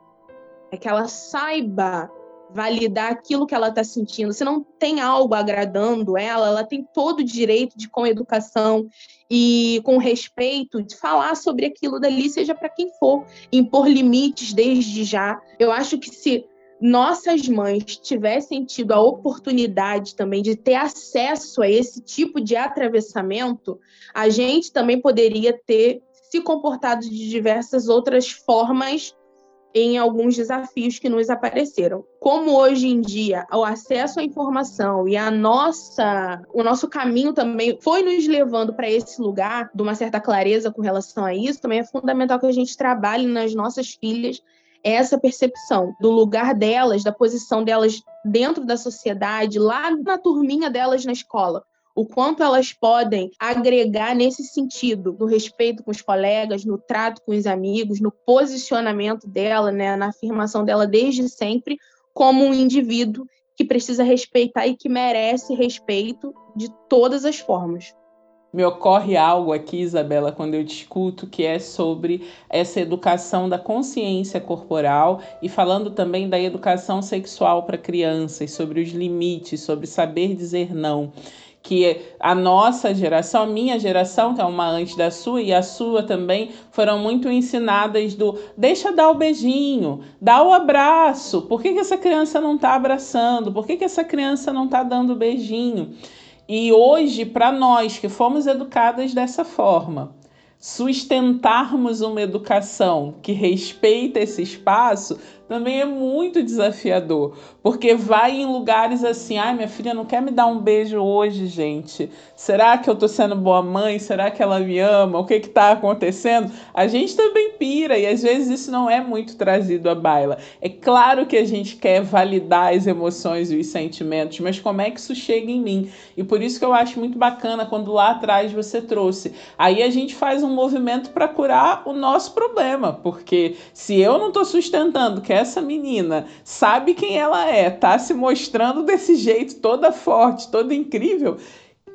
é que ela saiba validar aquilo que ela está sentindo. Se não tem algo agradando ela tem todo o direito de, com educação e com respeito, de falar sobre aquilo dali, seja para quem for, impor limites desde já. Eu acho que se nossas mães tivessem tido a oportunidade também de ter acesso a esse tipo de atravessamento, a gente também poderia ter se comportado de diversas outras formas em alguns desafios que nos apareceram. Como hoje em dia o acesso à informação e o nosso caminho também foi nos levando para esse lugar de uma certa clareza com relação a isso, também é fundamental que a gente trabalhe nas nossas filhas essa percepção do lugar delas, da posição delas dentro da sociedade, lá na turminha delas na escola. O quanto elas podem agregar nesse sentido, no respeito com os colegas, no trato com os amigos, no posicionamento dela, né, na afirmação dela desde sempre, como um indivíduo que precisa respeitar e que merece respeito de todas as formas. Me ocorre algo aqui, Isabela, quando eu discuto, que é sobre essa educação da consciência corporal e falando também da educação sexual para crianças, sobre os limites, sobre saber dizer não. Que a nossa geração, a minha geração, que é uma antes da sua e a sua também, foram muito ensinadas do deixa dar o beijinho, dá o abraço, por que essa criança não está abraçando, por que essa criança não está dando beijinho? E hoje, para nós que fomos educadas dessa forma, sustentarmos uma educação que respeita esse espaço também é muito desafiador, porque vai em lugares assim, ai, minha filha não quer me dar um beijo hoje, gente. Será que eu tô sendo boa mãe? Será que ela me ama? O que que tá acontecendo? A gente também pira e às vezes isso não é muito trazido à baila. É claro que a gente quer validar as emoções e os sentimentos, mas como é que isso chega em mim? E por isso que eu acho muito bacana quando lá atrás você trouxe. Aí a gente faz um movimento para curar o nosso problema, porque se eu não tô sustentando que essa menina sabe quem ela é, tá se mostrando desse jeito, toda forte, toda incrível,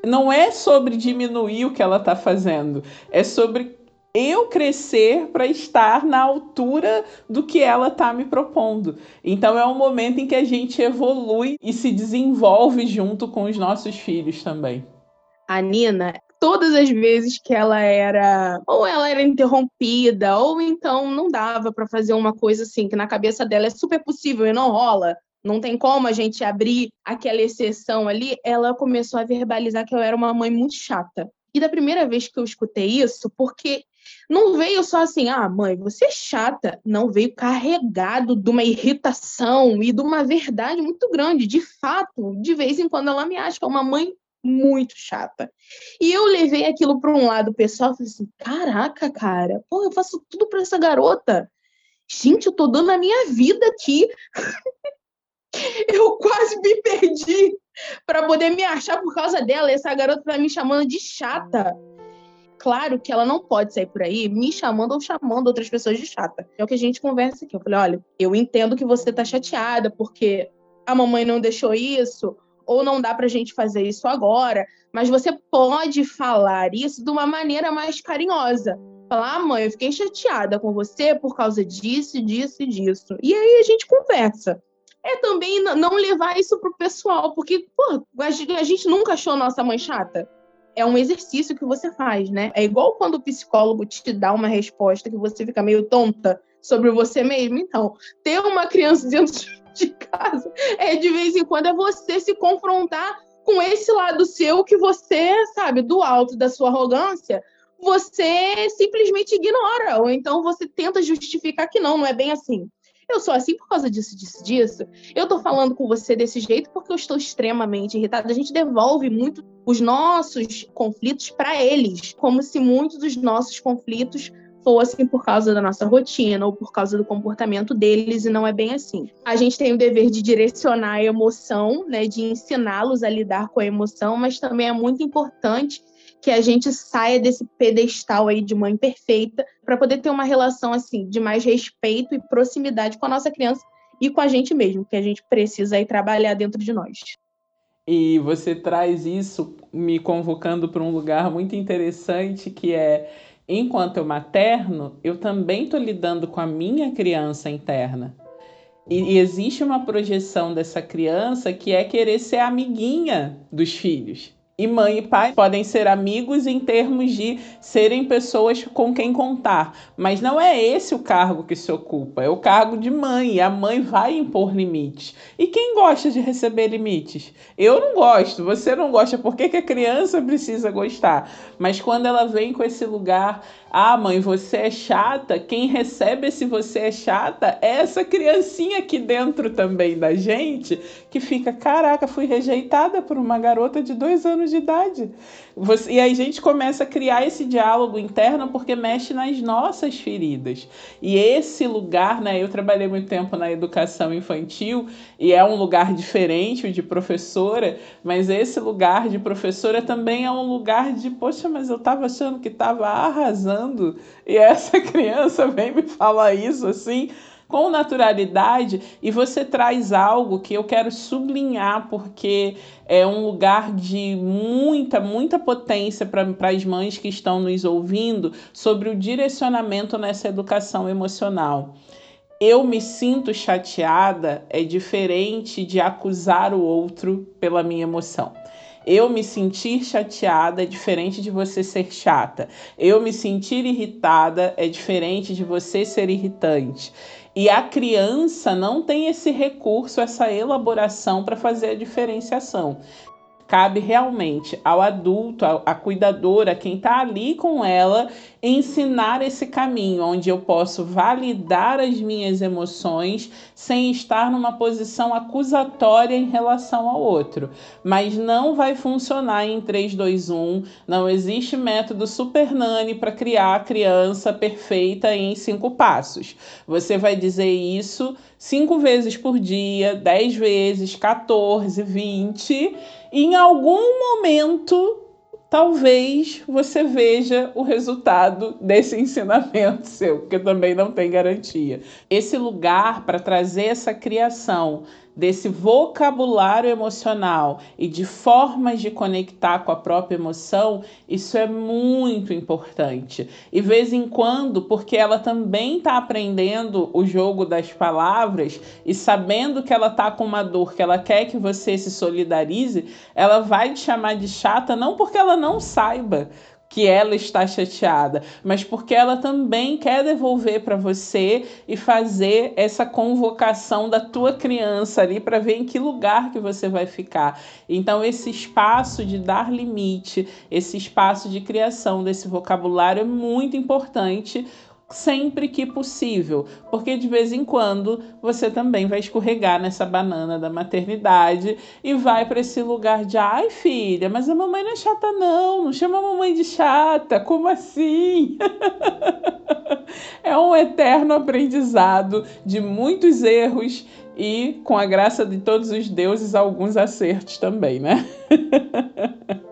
não é sobre diminuir o que ela tá fazendo, é sobre eu crescer para estar na altura do que ela tá me propondo. Então é um momento em que a gente evolui e se desenvolve junto com os nossos filhos também. A Nina, todas as vezes que ela era interrompida, ou então não dava para fazer uma coisa assim, que na cabeça dela é super possível e não rola, não tem como a gente abrir aquela exceção ali, ela começou a verbalizar que eu era uma mãe muito chata. E da primeira vez que eu escutei isso, porque não veio só assim, ah, mãe, você é chata. Não, veio carregado de uma irritação e de uma verdade muito grande. De fato, de vez em quando ela me acha uma mãe muito chata. E eu levei aquilo para um lado pessoal e falei assim, caraca, cara, pô, eu faço tudo para essa garota. Gente, eu tô dando a minha vida aqui. Eu quase me perdi para poder me achar por causa dela. Essa garota tá me chamando de chata. Claro que ela não pode sair por aí me chamando ou chamando outras pessoas de chata. É o que a gente conversa aqui. Eu falei, olha, eu entendo que você tá chateada porque a mamãe não deixou isso, ou não dá pra gente fazer isso agora, mas você pode falar isso de uma maneira mais carinhosa. Falar, mãe, eu fiquei chateada com você por causa disso, disso e disso. E aí a gente conversa. É também não levar isso pro pessoal, porque, pô, a gente nunca achou nossa mãe chata. É um exercício que você faz, né? É igual quando o psicólogo te dá uma resposta que você fica meio tonta sobre você mesmo. Então, ter uma criança dentro de casa de vez em quando, é você se confrontar com esse lado seu que você, sabe, do alto da sua arrogância, você simplesmente ignora. Ou então você tenta justificar que não é bem assim. Eu sou assim por causa disso, disso, disso. Eu tô falando com você desse jeito porque eu estou extremamente irritada. A gente devolve muito os nossos conflitos para eles, como se muitos dos nossos conflitos fossem por causa da nossa rotina ou por causa do comportamento deles, e não é bem assim. A gente tem o dever de direcionar a emoção, né, de ensiná-los a lidar com a emoção, mas também é muito importante que a gente saia desse pedestal aí de mãe perfeita para poder ter uma relação assim de mais respeito e proximidade com a nossa criança e com a gente mesmo, que a gente precisa aí trabalhar dentro de nós. E você traz isso me convocando para um lugar muito interessante, que é, enquanto eu materno, eu também estou lidando com a minha criança interna. E existe uma projeção dessa criança que é querer ser amiguinha dos filhos. E mãe e pai podem ser amigos em termos de serem pessoas com quem contar. Mas não é esse o cargo que se ocupa, é o cargo de mãe. E a mãe vai impor limites. E quem gosta de receber limites? Eu não gosto, você não gosta. Por que a criança precisa gostar? Mas quando ela vem com esse lugar, ah, mãe, você é chata, quem recebe esse você é chata é essa criancinha aqui dentro também da gente, que fica, caraca, fui rejeitada por uma garota de 2 anos de idade. E aí a gente começa a criar esse diálogo interno porque mexe nas nossas feridas. E esse lugar, né, eu trabalhei muito tempo na educação infantil e é um lugar diferente, o de professora, mas esse lugar de professora também é um lugar de, poxa, mas eu estava achando que estava arrasando e essa criança vem me falar isso assim, com naturalidade, e você traz algo que eu quero sublinhar, porque é um lugar de muita, muita potência para as mães que estão nos ouvindo sobre o direcionamento nessa educação emocional. Eu me sinto chateada é diferente de acusar o outro pela minha emoção. Eu me sentir chateada é diferente de você ser chata. Eu me sentir irritada é diferente de você ser irritante. E a criança não tem esse recurso, essa elaboração para fazer a diferenciação. Cabe realmente ao adulto, à cuidadora, quem está ali com ela, ensinar esse caminho, onde eu posso validar as minhas emoções sem estar numa posição acusatória em relação ao outro. Mas não vai funcionar em 3, 2, 1. Não existe método Super Nani para criar a criança perfeita em 5 passos. Você vai dizer isso 5 vezes por dia, 10 vezes, 14, 20. E em algum momento, talvez você veja o resultado desse ensinamento seu, porque também não tem garantia. Esse lugar para trazer essa criação desse vocabulário emocional e de formas de conectar com a própria emoção, isso é muito importante. E de vez em quando, porque ela também está aprendendo o jogo das palavras e sabendo que ela está com uma dor que ela quer que você se solidarize, ela vai te chamar de chata, não porque ela não saiba que ela está chateada, mas porque ela também quer devolver para você e fazer essa convocação da tua criança ali para ver em que lugar que você vai ficar. Então, esse espaço de dar limite, esse espaço de criação desse vocabulário é muito importante, sempre que possível, porque de vez em quando você também vai escorregar nessa banana da maternidade e vai para esse lugar de ai filha, mas a mamãe não é chata não chama a mamãe de chata, como assim? É um eterno aprendizado de muitos erros e, com a graça de todos os deuses, alguns acertos também, né?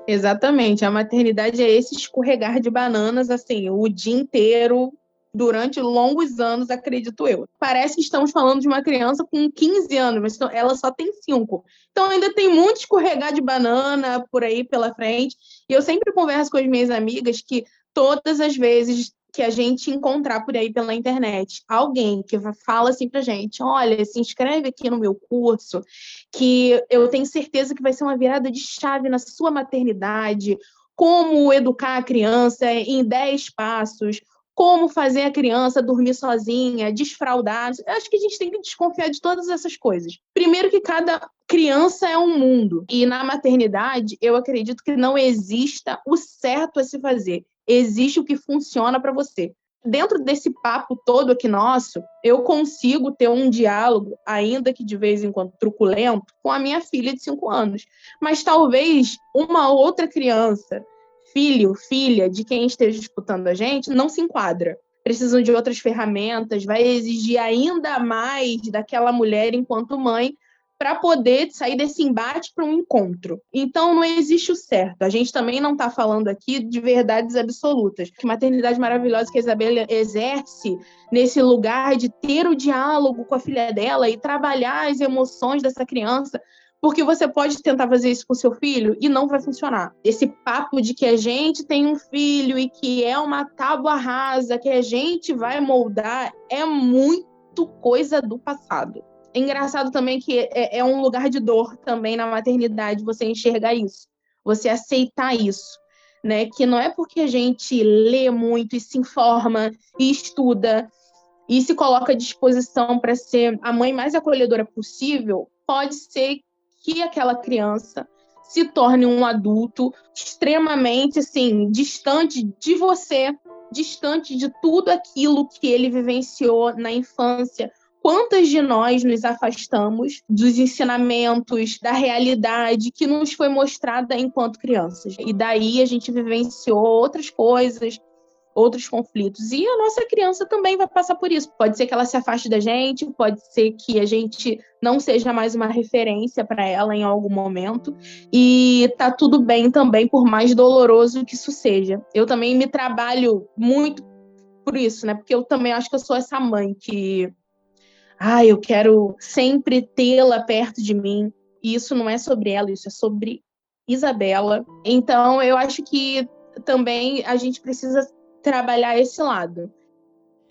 Exatamente, a maternidade é esse escorregar de bananas, assim, o dia inteiro, durante longos anos, acredito eu. Parece que estamos falando de uma criança com 15 anos, mas ela só tem 5. Então ainda tem muito escorregar de banana por aí pela frente. E eu sempre converso com as minhas amigas que todas as vezes que a gente encontrar por aí pela internet alguém que fala assim pra gente, olha, se inscreve aqui no meu curso, que eu tenho certeza que vai ser uma virada de chave na sua maternidade, como educar a criança em 10 passos, como fazer a criança dormir sozinha, desfraldar. Eu acho que a gente tem que desconfiar de todas essas coisas. Primeiro que cada criança é um mundo. E na maternidade, eu acredito que não exista o certo a se fazer. Existe o que funciona para você. Dentro desse papo todo aqui nosso, eu consigo ter um diálogo, ainda que de vez em quando truculento, com a minha filha de 5 anos. Mas talvez uma outra criança, filho, filha de quem esteja disputando a gente, não se enquadra. Precisam de outras ferramentas, vai exigir ainda mais daquela mulher enquanto mãe para poder sair desse embate para um encontro. Então, não existe o certo. A gente também não está falando aqui de verdades absolutas. Que maternidade maravilhosa que a Isabela exerce nesse lugar de ter o diálogo com a filha dela e trabalhar as emoções dessa criança, porque você pode tentar fazer isso com seu filho e não vai funcionar. Esse papo de que a gente tem um filho e que é uma tábua rasa, que a gente vai moldar, é muito coisa do passado. É engraçado também que é um lugar de dor também na maternidade, você enxergar isso, você aceitar isso, né? Que não é porque a gente lê muito e se informa e estuda e se coloca à disposição para ser a mãe mais acolhedora possível, pode ser que aquela criança se torne um adulto extremamente, assim, distante de você, distante de tudo aquilo que ele vivenciou na infância. Quantas de nós nos afastamos dos ensinamentos, da realidade que nos foi mostrada enquanto crianças? E daí a gente vivenciou outras coisas, outros conflitos. E a nossa criança também vai passar por isso. Pode ser que ela se afaste da gente, pode ser que a gente não seja mais uma referência para ela em algum momento. E tá tudo bem também, por mais doloroso que isso seja. Eu também me trabalho muito por isso, né? Porque eu também acho que eu sou essa mãe que eu quero sempre tê-la perto de mim. E isso não é sobre ela, isso é sobre Isabela. Então, eu acho que também a gente precisa trabalhar esse lado.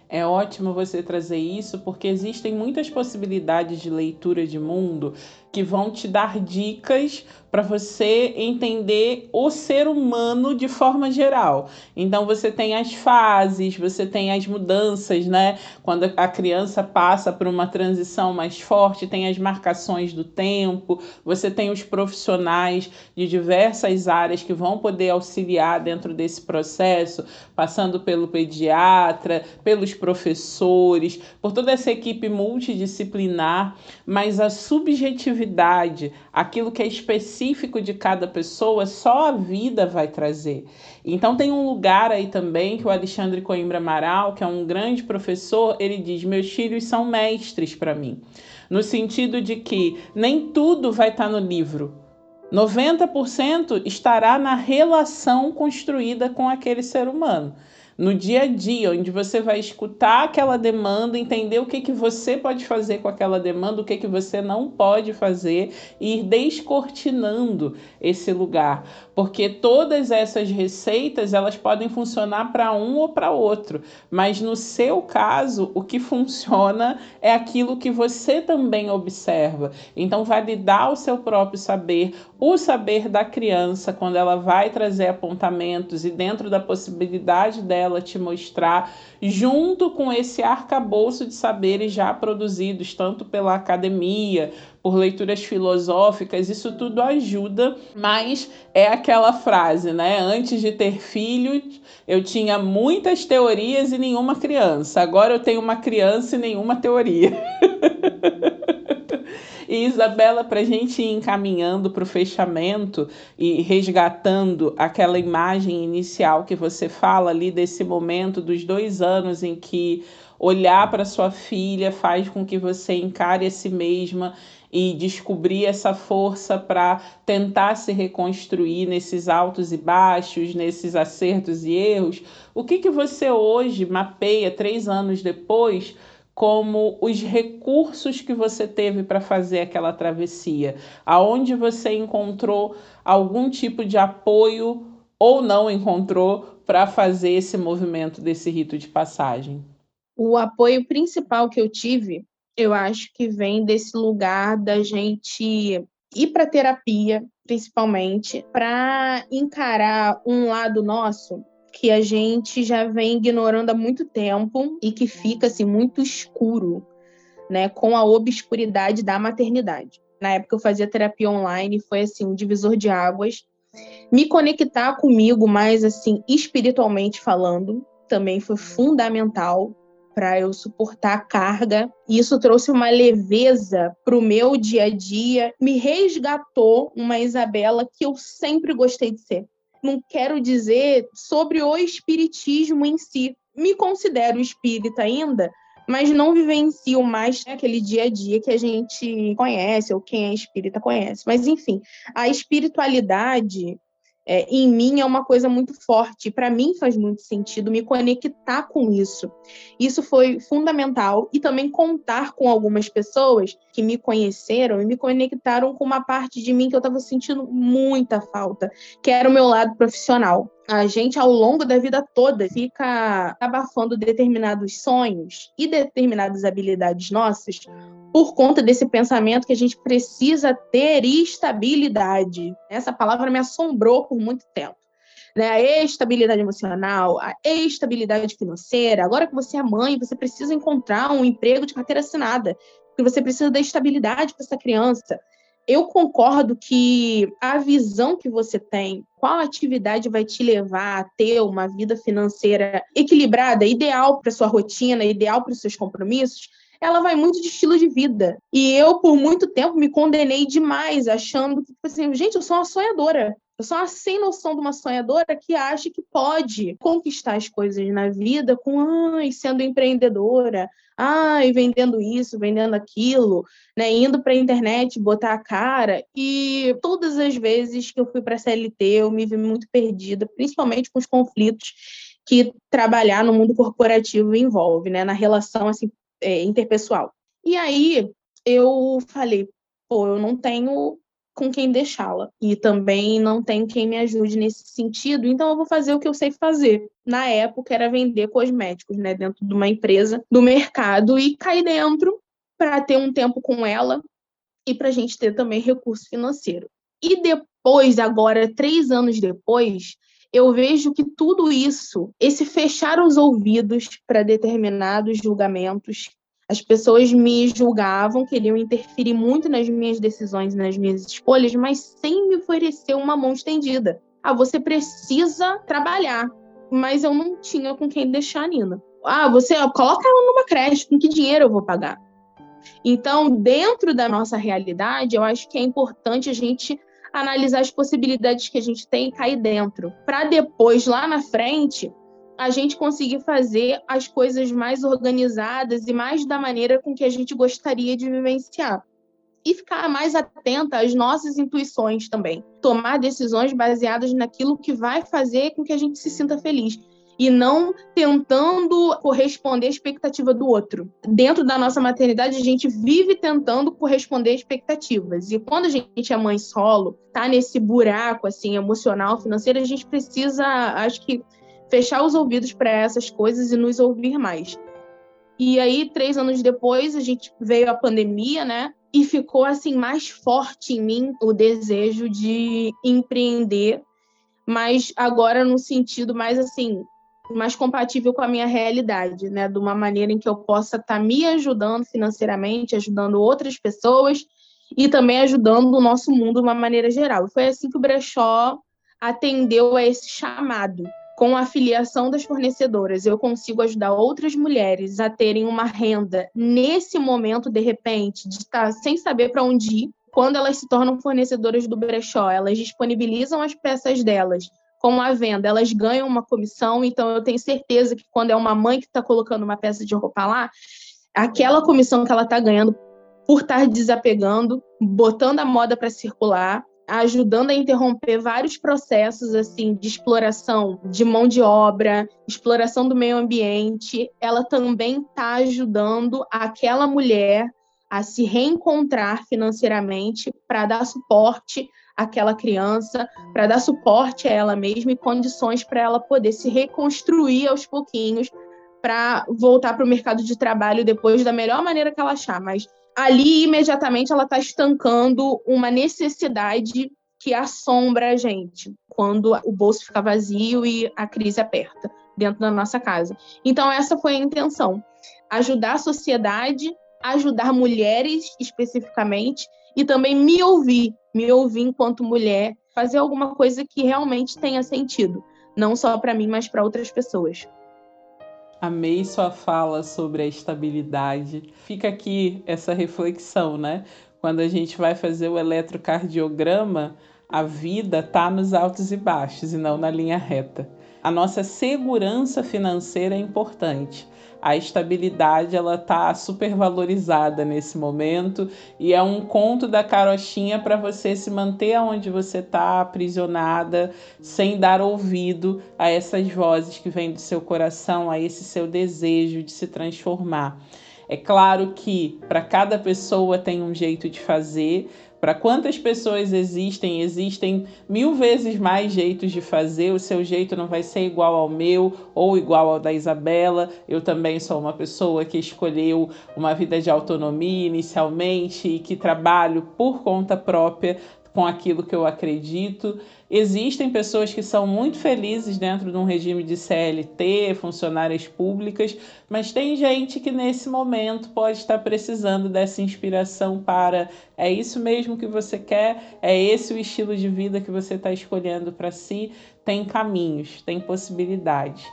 É ótimo você trazer isso, porque existem muitas possibilidades de leitura de mundo que vão te dar dicas para você entender o ser humano de forma geral. Então você tem as fases, você tem as mudanças, né? Quando a criança passa por uma transição mais forte, tem as marcações do tempo, você tem os profissionais de diversas áreas que vão poder auxiliar dentro desse processo, passando pelo pediatra, pelos professores, por toda essa equipe multidisciplinar, mas a subjetividade, aquilo que é específico de cada pessoa, só a vida vai trazer. Então tem um lugar aí também que o Alexandre Coimbra Amaral, que é um grande professor, ele diz: meus filhos são mestres para mim, no sentido de que nem tudo vai estar no livro. 90% estará na relação construída com aquele ser humano. No dia a dia, onde você vai escutar aquela demanda, entender o que você pode fazer com aquela demanda, o que você não pode fazer, e ir descortinando esse lugar. Porque todas essas receitas, elas podem funcionar para um ou para outro. Mas no seu caso, o que funciona é aquilo que você também observa. Então, validar o seu próprio saber, o saber da criança, quando ela vai trazer apontamentos e dentro da possibilidade dela te mostrar, junto com esse arcabouço de saberes já produzidos, tanto pela academia, por leituras filosóficas, isso tudo ajuda, mas é aquela frase, né? Antes de ter filhos, eu tinha muitas teorias e nenhuma criança. Agora eu tenho uma criança e nenhuma teoria. E Isabela, para a gente ir encaminhando para o fechamento e resgatando aquela imagem inicial que você fala ali desse momento dos 2 anos em que olhar para sua filha faz com que você encare a si mesma e descobrir essa força para tentar se reconstruir nesses altos e baixos, nesses acertos e erros. O que você hoje mapeia 3 anos depois como os recursos que você teve para fazer aquela travessia? Aonde você encontrou algum tipo de apoio ou não encontrou para fazer esse movimento desse rito de passagem? O apoio principal que eu tive, eu acho que vem desse lugar da gente ir para terapia, principalmente, para encarar um lado nosso que a gente já vem ignorando há muito tempo e que fica assim muito escuro, né, com a obscuridade da maternidade. Na época eu fazia terapia online, foi assim um divisor de águas. Me conectar comigo mais assim espiritualmente falando também foi fundamental para eu suportar a carga. E isso trouxe uma leveza para o meu dia a dia, me resgatou uma Isabela que eu sempre gostei de ser. Não quero dizer sobre o espiritismo em si. Me considero espírita ainda, mas não vivencio mais aquele dia a dia que a gente conhece, ou quem é espírita conhece. Mas, enfim, a espiritualidade em mim é uma coisa muito forte. Para mim faz muito sentido me conectar com isso. Isso foi fundamental. E também contar com algumas pessoas que me conheceram e me conectaram com uma parte de mim que eu estava sentindo muita falta, que era o meu lado profissional. A gente, ao longo da vida toda, fica abafando determinados sonhos e determinadas habilidades nossas por conta desse pensamento que a gente precisa ter estabilidade. Essa palavra me assombrou por muito tempo. Né? A estabilidade emocional, a estabilidade financeira. Agora que você é mãe, você precisa encontrar um emprego de carteira assinada, porque você precisa dar estabilidade para essa criança. Eu concordo que a visão que você tem, qual atividade vai te levar a ter uma vida financeira equilibrada, ideal para sua rotina, ideal para os seus compromissos, ela vai muito de estilo de vida. E eu, por muito tempo, me condenei demais, achando que, assim, gente, eu sou uma sonhadora. Eu sou uma sem noção de uma sonhadora que acha que pode conquistar as coisas na vida sendo empreendedora, vendendo isso, vendendo aquilo, né? Indo para a internet, botar a cara. E todas as vezes que eu fui para a CLT, eu me vi muito perdida, principalmente com os conflitos que trabalhar no mundo corporativo envolve, né? Na relação assim, interpessoal. E aí eu falei, eu não tenho com quem deixá-la. E também não tem quem me ajude nesse sentido, então eu vou fazer o que eu sei fazer. Na época era vender cosméticos, né, dentro de uma empresa do mercado, e cair dentro para ter um tempo com ela, e para a gente ter também recurso financeiro. E depois, agora, 3 anos depois, eu vejo que tudo isso, esse fechar os ouvidos para determinados julgamentos, as pessoas me julgavam, queriam interferir muito nas minhas decisões e nas minhas escolhas, mas sem me oferecer uma mão estendida. Você precisa trabalhar, mas eu não tinha com quem deixar a Nina. Você coloca ela numa creche, com que dinheiro eu vou pagar? Então, dentro da nossa realidade, eu acho que é importante a gente analisar as possibilidades que a gente tem e cair dentro, para depois, lá na frente, a gente conseguir fazer as coisas mais organizadas e mais da maneira com que a gente gostaria de vivenciar. E ficar mais atenta às nossas intuições também. Tomar decisões baseadas naquilo que vai fazer com que a gente se sinta feliz. E não tentando corresponder à expectativa do outro. Dentro da nossa maternidade, a gente vive tentando corresponder a expectativas. E quando a gente é mãe solo, tá nesse buraco assim, emocional, financeiro, a gente precisa, acho que, fechar os ouvidos para essas coisas e nos ouvir mais. E aí, 3 anos depois, a gente veio a pandemia, né? E ficou assim mais forte em mim o desejo de empreender, mas agora no sentido mais assim, mais compatível com a minha realidade, né? De uma maneira em que eu possa estar me ajudando financeiramente, ajudando outras pessoas e também ajudando o nosso mundo de uma maneira geral. E foi assim que o Brechó atendeu a esse chamado. Com a afiliação das fornecedoras, eu consigo ajudar outras mulheres a terem uma renda nesse momento, de repente, de estar sem saber para onde ir. Quando elas se tornam fornecedoras do Brechó, elas disponibilizam as peças delas com a venda, elas ganham uma comissão. Então, eu tenho certeza que quando é uma mãe que está colocando uma peça de roupa lá, aquela comissão que ela está ganhando por estar desapegando, botando a moda para circular, ajudando a interromper vários processos assim de exploração de mão de obra, exploração do meio ambiente, ela também está ajudando aquela mulher a se reencontrar financeiramente para dar suporte àquela criança, para dar suporte a ela mesma e condições para ela poder se reconstruir aos pouquinhos para voltar para o mercado de trabalho depois da melhor maneira que ela achar, mas ali, imediatamente, ela está estancando uma necessidade que assombra a gente quando o bolso fica vazio e a crise aperta dentro da nossa casa. Então, essa foi a intenção. Ajudar a sociedade, ajudar mulheres especificamente e também me ouvir enquanto mulher, fazer alguma coisa que realmente tenha sentido, não só para mim, mas para outras pessoas. Amei sua fala sobre a estabilidade. Fica aqui essa reflexão, né? Quando a gente vai fazer o eletrocardiograma, a vida está nos altos e baixos e não na linha reta. A nossa segurança financeira é importante. A estabilidade ela está super valorizada nesse momento e é um conto da carochinha para você se manter onde você está aprisionada, sem dar ouvido a essas vozes que vêm do seu coração, a esse seu desejo de se transformar. É claro que para cada pessoa tem um jeito de fazer. Para quantas pessoas existem 1000 vezes mais jeitos de fazer. O seu jeito não vai ser igual ao meu ou igual ao da Isabela. Eu também sou uma pessoa que escolheu uma vida de autonomia inicialmente e que trabalho por conta própria com aquilo que eu acredito. Existem pessoas que são muito felizes dentro de um regime de CLT, funcionárias públicas, mas tem gente que nesse momento pode estar precisando dessa inspiração para é isso mesmo que você quer, é esse o estilo de vida que você está escolhendo para si. Tem caminhos, tem possibilidades.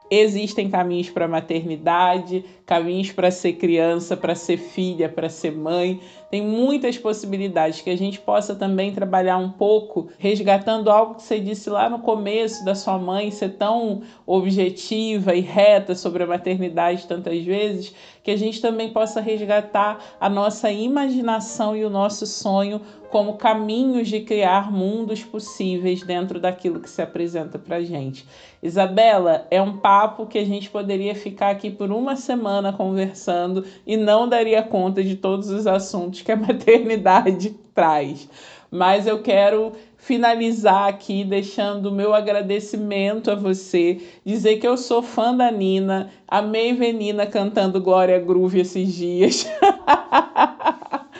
Existem caminhos para a maternidade, caminhos para ser criança, para ser filha, para ser mãe. Tem muitas possibilidades que a gente possa também trabalhar um pouco, resgatando algo que você disse lá no começo da sua mãe ser tão objetiva e reta sobre a maternidade tantas vezes, que a gente também possa resgatar a nossa imaginação e o nosso sonho como caminhos de criar mundos possíveis dentro daquilo que se apresenta para a gente. Isabela, é um papo que a gente poderia ficar aqui por uma semana conversando e não daria conta de todos os assuntos que a maternidade traz. Mas eu quero finalizar aqui deixando o meu agradecimento a você, dizer que eu sou fã da Nina, amei ver Nina cantando Glória Groove esses dias.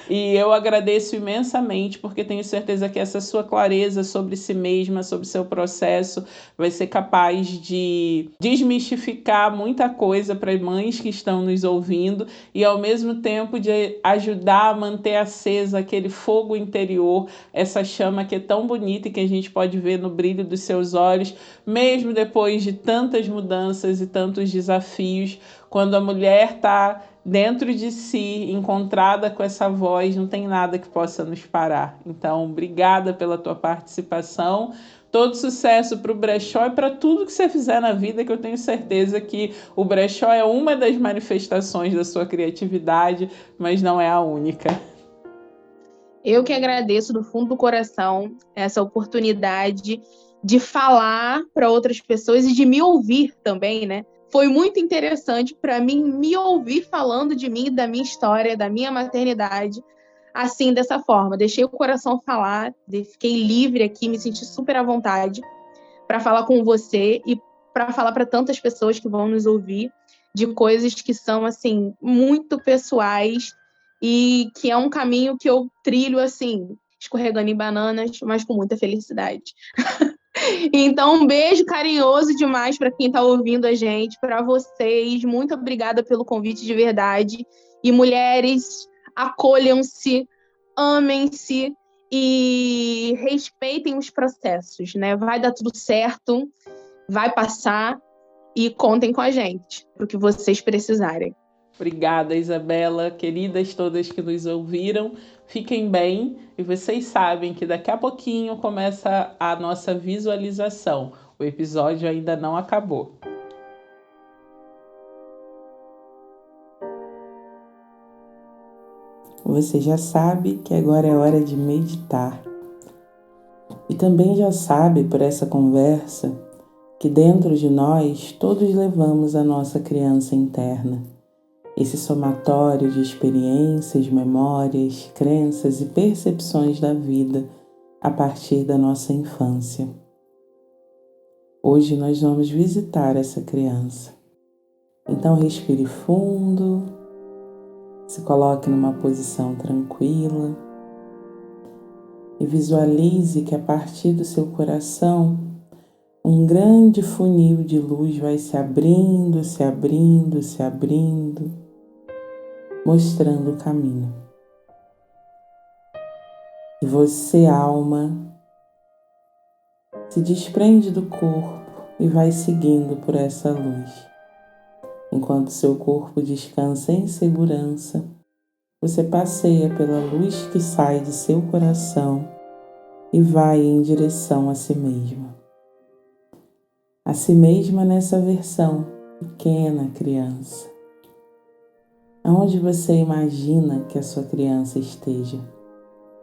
E eu agradeço imensamente, porque tenho certeza que essa sua clareza sobre si mesma, sobre seu processo, vai ser capaz de desmistificar muita coisa para mães que estão nos ouvindo e, ao mesmo tempo, de ajudar a manter acesa aquele fogo interior, essa chama que é tão bonita e que a gente pode ver no brilho dos seus olhos, mesmo depois de tantas mudanças e tantos desafios. Quando a mulher está dentro de si, encontrada com essa voz, não tem nada que possa nos parar. Então, obrigada pela tua participação. Todo sucesso para o brechó e para tudo que você fizer na vida, que eu tenho certeza que o brechó é uma das manifestações da sua criatividade, mas não é a única. Eu que agradeço do fundo do coração essa oportunidade de falar para outras pessoas e de me ouvir também, né? Foi muito interessante para mim me ouvir falando de mim, da minha história, da minha maternidade, assim, dessa forma. Deixei o coração falar, fiquei livre aqui, me senti super à vontade para falar com você e para falar para tantas pessoas que vão nos ouvir de coisas que são, assim, muito pessoais e que é um caminho que eu trilho, assim, escorregando em bananas, mas com muita felicidade. Então, um beijo carinhoso demais para quem está ouvindo a gente, para vocês. Muito obrigada pelo convite de verdade. E mulheres, acolham-se, amem-se e respeitem os processos, né? Vai dar tudo certo, vai passar e contem com a gente, para o que vocês precisarem. Obrigada, Isabela, queridas todas que nos ouviram. Fiquem bem e vocês sabem que daqui a pouquinho começa a nossa visualização. O episódio ainda não acabou. Você já sabe que agora é hora de meditar. E também já sabe por essa conversa que dentro de nós todos levamos a nossa criança interna. Esse somatório de experiências, memórias, crenças e percepções da vida a partir da nossa infância. Hoje nós vamos visitar essa criança. Então respire fundo, se coloque numa posição tranquila e visualize que a partir do seu coração um grande funil de luz vai se abrindo, se abrindo, se abrindo, mostrando o caminho. E você, alma, se desprende do corpo e vai seguindo por essa luz. Enquanto seu corpo descansa em segurança, você passeia pela luz que sai de seu coração e vai em direção a si mesma. A si mesma nessa versão pequena criança. Aonde você imagina que a sua criança esteja?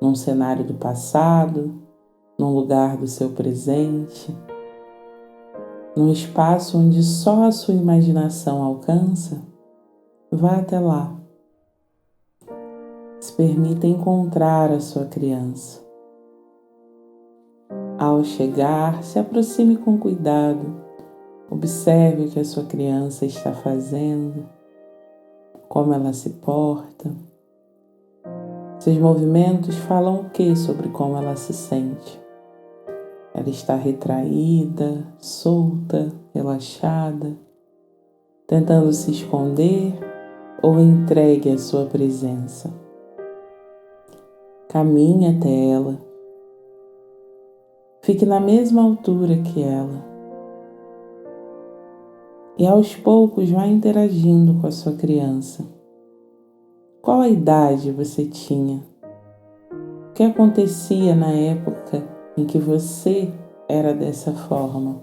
Num cenário do passado, num lugar do seu presente, num espaço onde só a sua imaginação alcança? Vá até lá. Se permita encontrar a sua criança. Ao chegar, se aproxime com cuidado. Observe o que a sua criança está fazendo, como ela se porta. Seus movimentos falam o que sobre como ela se sente? Ela está retraída, solta, relaxada, tentando se esconder ou entregue à sua presença? Caminhe até ela. Fique na mesma altura que ela. E aos poucos vá interagindo com a sua criança. Qual a idade você tinha? O que acontecia na época em que você era dessa forma?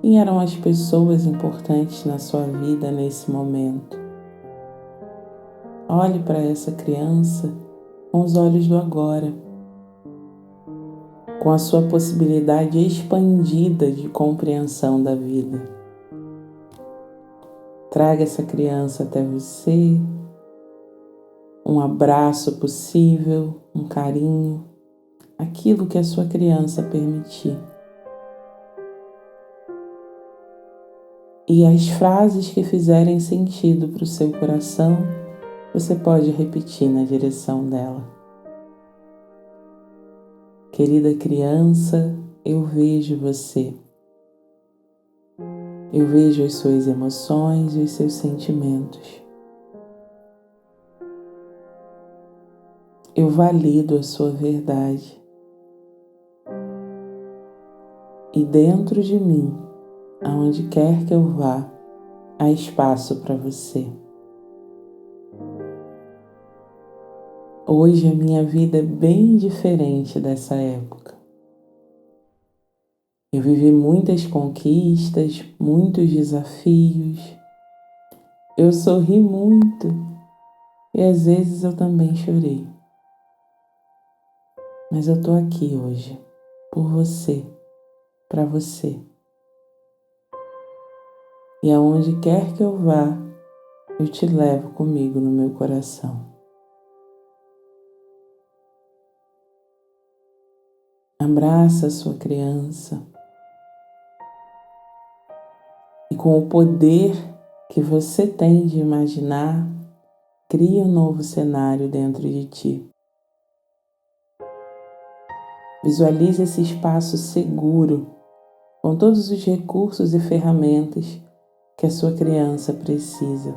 Quem eram as pessoas importantes na sua vida nesse momento? Olhe para essa criança com os olhos do agora, com a sua possibilidade expandida de compreensão da vida. Traga essa criança até você, um abraço possível, um carinho, aquilo que a sua criança permitir. E as frases que fizerem sentido para o seu coração, você pode repetir na direção dela. Querida criança, eu vejo você. Eu vejo as suas emoções e os seus sentimentos. Eu valido a sua verdade. E dentro de mim, aonde quer que eu vá, há espaço para você. Hoje a minha vida é bem diferente dessa época. Eu vivi muitas conquistas, muitos desafios. Eu sorri muito e às vezes eu também chorei. Mas eu tô aqui hoje, por você, para você. E aonde quer que eu vá, eu te levo comigo no meu coração. Abraça a sua criança e com o poder que você tem de imaginar, cria um novo cenário dentro de ti. Visualize esse espaço seguro, com todos os recursos e ferramentas que a sua criança precisa.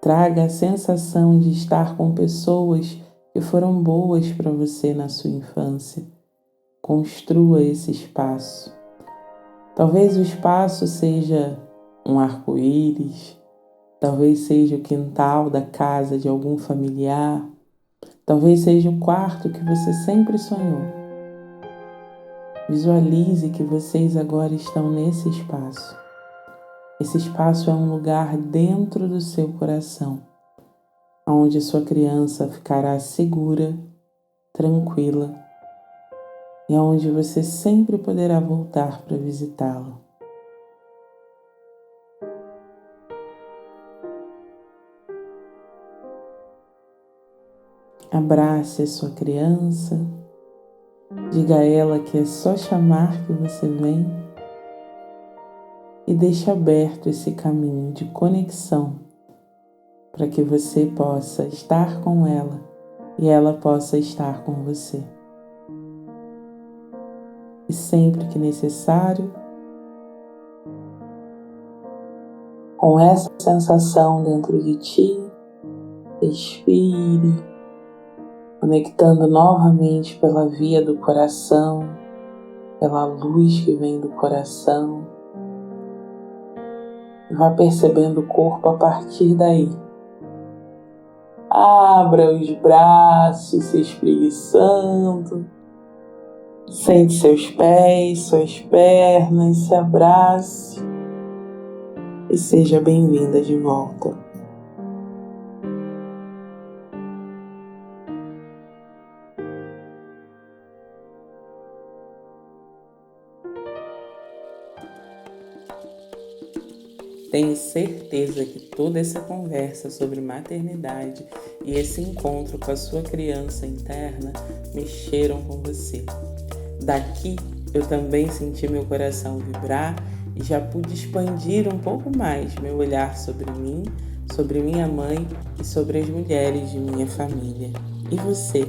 Traga a sensação de estar com pessoas que foram boas para você na sua infância. Construa esse espaço. Talvez o espaço seja um arco-íris, talvez seja o quintal da casa de algum familiar, talvez seja o quarto que você sempre sonhou. Visualize que vocês agora estão nesse espaço. Esse espaço é um lugar dentro do seu coração, onde a sua criança ficará segura, tranquila, e onde você sempre poderá voltar para visitá-la. Abrace a sua criança, diga a ela que é só chamar que você vem e deixe aberto esse caminho de conexão para que você possa estar com ela e ela possa estar com você. E sempre que necessário, com essa sensação dentro de ti, respire, conectando novamente pela via do coração, pela luz que vem do coração. Vá percebendo o corpo a partir daí. Abra os braços, se espreguiçando. Sente seus pés, suas pernas, se abrace e seja bem-vinda de volta. Tenho certeza que toda essa conversa sobre maternidade e esse encontro com a sua criança interna mexeram com você. Daqui eu também senti meu coração vibrar e já pude expandir um pouco mais meu olhar sobre mim, sobre minha mãe e sobre as mulheres de minha família. E você?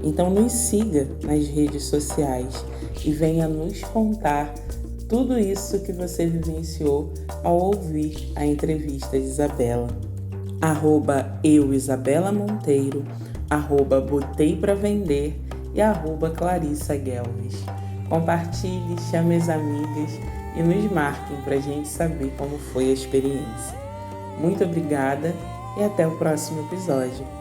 Então nos siga nas redes sociais e venha nos contar tudo isso que você vivenciou ao ouvir a entrevista de Isabela. @euisabelamonteiro, @boteipravender e @ClarissaGuelves. Compartilhe, chame as amigas e nos marquem para a gente saber como foi a experiência. Muito obrigada e até o próximo episódio.